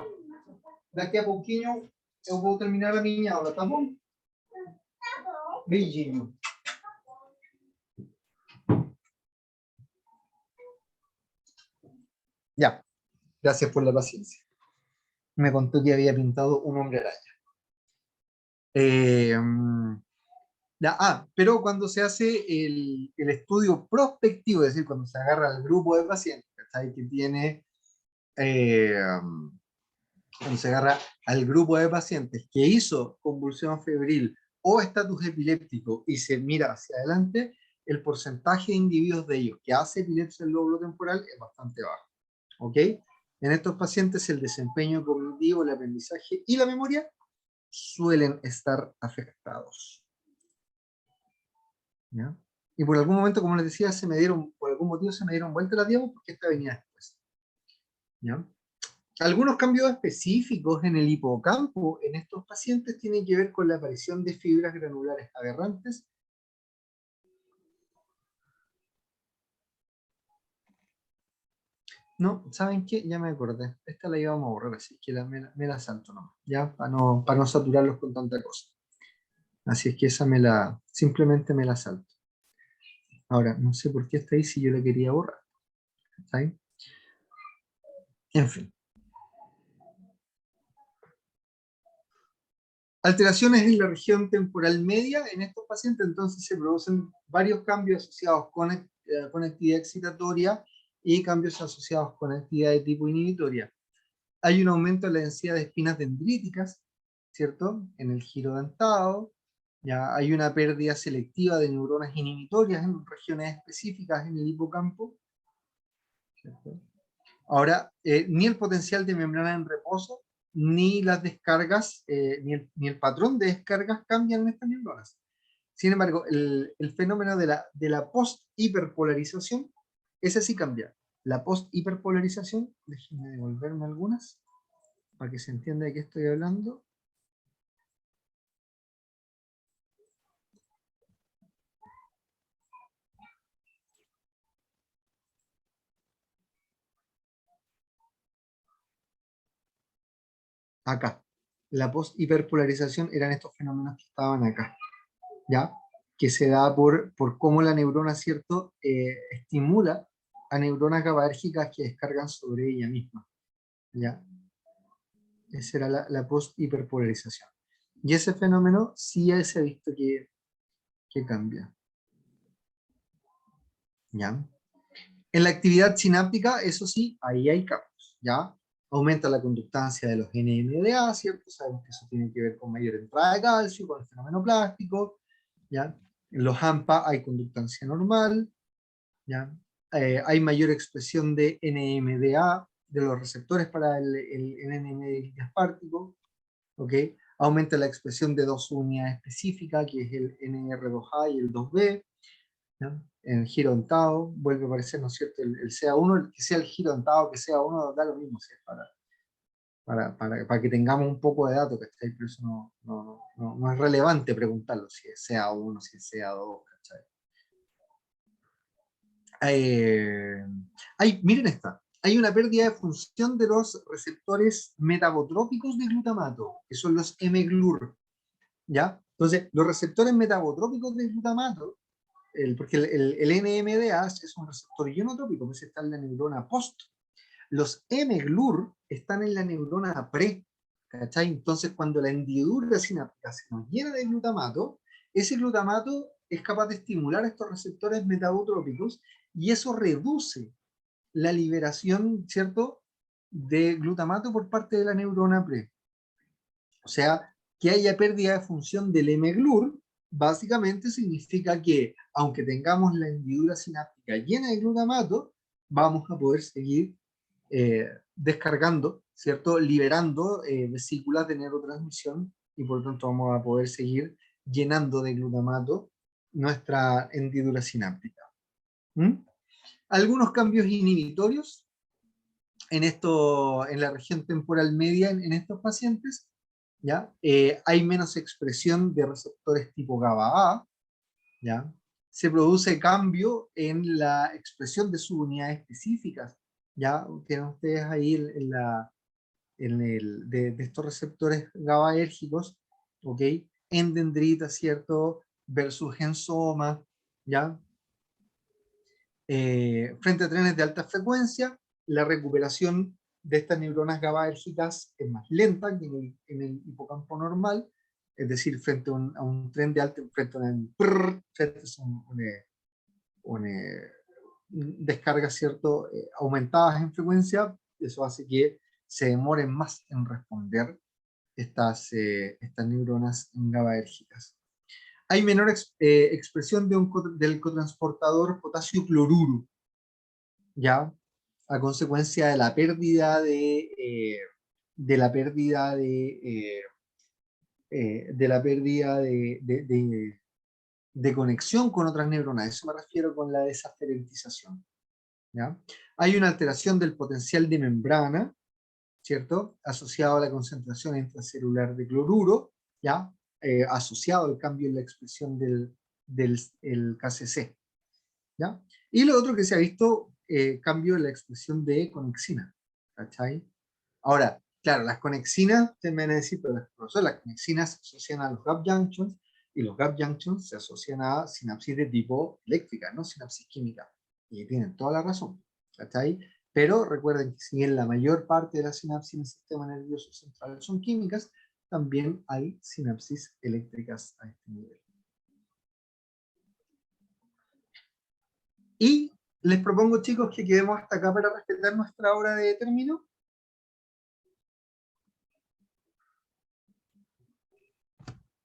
De aquí a poquinho eu vou terminar a minha aula, tá bom? Beijinho. Ya, gracias por la paciencia. Me contó que había pintado un hombre araña. Pero cuando se hace el estudio prospectivo, es decir, cuando se agarra al grupo de pacientes, ¿cachai?, que tiene, cuando se agarra al grupo de pacientes que hizo convulsión febril o estatus epiléptico y se mira hacia adelante, el porcentaje de individuos de ellos que hace epilepsia del lóbulo temporal es bastante bajo. ¿Ok? En estos pacientes el desempeño cognitivo, el aprendizaje y la memoria suelen estar afectados. ¿Ya? Y por algún momento, como les decía, por algún motivo se me dieron vuelta las diapositivas porque esta venía después. ¿Ya? Algunos cambios específicos en el hipocampo en estos pacientes tienen que ver con la aparición de fibras granulares aberrantes. No, ¿saben qué? Ya me acordé. Esta la íbamos a borrar, así que me la salto nomás, ya, para no saturarlos con tanta cosa. Así es que esa simplemente me la salto. Ahora, no sé por qué está ahí si yo la quería borrar. ¿Está ahí? En fin. Alteraciones en la región temporal media en estos pacientes, entonces se producen varios cambios asociados con actividad excitatoria y cambios asociados con actividad de tipo inhibitoria. Hay un aumento en la densidad de espinas dendríticas, ¿cierto? En el giro dentado. Ya hay una pérdida selectiva de neuronas inhibitorias en regiones específicas en el hipocampo, ¿cierto? Ahora, ni el potencial de membrana en reposo, ni las descargas, ni el patrón de descargas cambian en estas neuronas. Sin embargo, el fenómeno de la post-hiperpolarización, ese sí cambia. La post-hiperpolarización, déjenme devolverme algunas, para que se entienda de qué estoy hablando. Acá. La post-hiperpolarización eran estos fenómenos que estaban acá, ¿ya? Que se da por cómo la neurona, ¿cierto? Estimula a neuronas GABAérgicas que descargan sobre ella misma, ¿ya? Esa era la post-hiperpolarización. Y ese fenómeno sí ya se ha visto que cambia, ¿ya? En la actividad sináptica, eso sí, ahí hay cambios, ¿ya? Aumenta la conductancia de los NMDA, ¿cierto? Sabemos que eso tiene que ver con mayor entrada de calcio, con el fenómeno plástico, ¿ya? En los AMPA hay conductancia normal, ¿ya? Hay mayor expresión de NMDA, de los receptores para el NMDA aspartico, ¿ok? Aumenta la expresión de dos unidades específicas, que es el NR2A y el 2B, ¿ya? En el giro dentado vuelve a aparecer, ¿no es cierto? El CA1, que sea el giro dentado, que sea uno, da lo mismo, ¿sí? Para que tengamos un poco de datos, ¿cachai? Pero eso no es relevante preguntarlo, si es CA1, si es CA2, ¿cachai? Miren esta, hay una pérdida de función de los receptores metabotrópicos de glutamato, que son los mGlur, ¿ya? Entonces, los receptores metabotrópicos de glutamato, porque el NMDA es un receptor ionotrópico, que está en la neurona post. Los mGlur están en la neurona pre, ¿cachai? Entonces, cuando la hendidura sináptica se nos llena de glutamato, ese glutamato es capaz de estimular estos receptores metabotrópicos y eso reduce la liberación, ¿cierto?, de glutamato por parte de la neurona pre. O sea, que haya pérdida de función del mGlur, básicamente significa que, aunque tengamos la hendidura sináptica llena de glutamato, vamos a poder seguir descargando, ¿cierto?, liberando vesículas de neurotransmisión y por lo tanto vamos a poder seguir llenando de glutamato nuestra hendidura sináptica. Algunos cambios inhibitorios en la región temporal media en estos pacientes, ¿ya? Hay menos expresión de receptores tipo GABA-A, ¿ya? Se produce cambio en la expresión de subunidades específicas, ¿ya? Tienen ustedes ahí de estos receptores GABAérgicos, ¿ok? En dendrita, ¿cierto? Versus ensoma, ¿ya? Frente a trenes de alta frecuencia, la recuperación de estas neuronas GABAérgicas es más lenta que en el hipocampo normal, es decir, frente a un tren de alta, frente a una descarga, ¿cierto? Aumentadas en frecuencia, eso hace que se demoren más en responder estas neuronas GABAérgicas. Hay menor expresión del cotransportador potasio cloruro, ¿ya? A consecuencia de la pérdida de la pérdida de conexión con otras neuronas. A eso me refiero con la desaferentización, ¿ya? Hay una alteración del potencial de membrana, ¿cierto? Asociado a la concentración intracelular de cloruro, ¿ya? Asociado al cambio en la expresión del KCC, ¿ya? Y lo otro que se ha visto, cambio en la expresión de conexina, ¿cachai? Ahora, claro, las conexinas, ustedes me van a decir, pero las conexinas se asocian a los gap junctions, y los gap junctions se asocian a sinapsis de tipo eléctrica, no sinapsis química. Y tienen toda la razón, ¿cachai? Pero recuerden que si bien la mayor parte de las sinapsis en el sistema nervioso central son químicas, también hay sinapsis eléctricas a este nivel. Y les propongo, chicos, que quedemos hasta acá para respetar nuestra hora de término.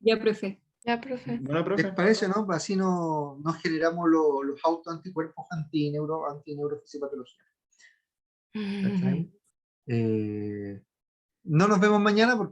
Ya, profe. Ya, profe. Bueno, ¿Les profe. parece, no? Así no generamos los autoanticuerpos antineurofisiopatología. ¿Cachai? No nos vemos mañana porque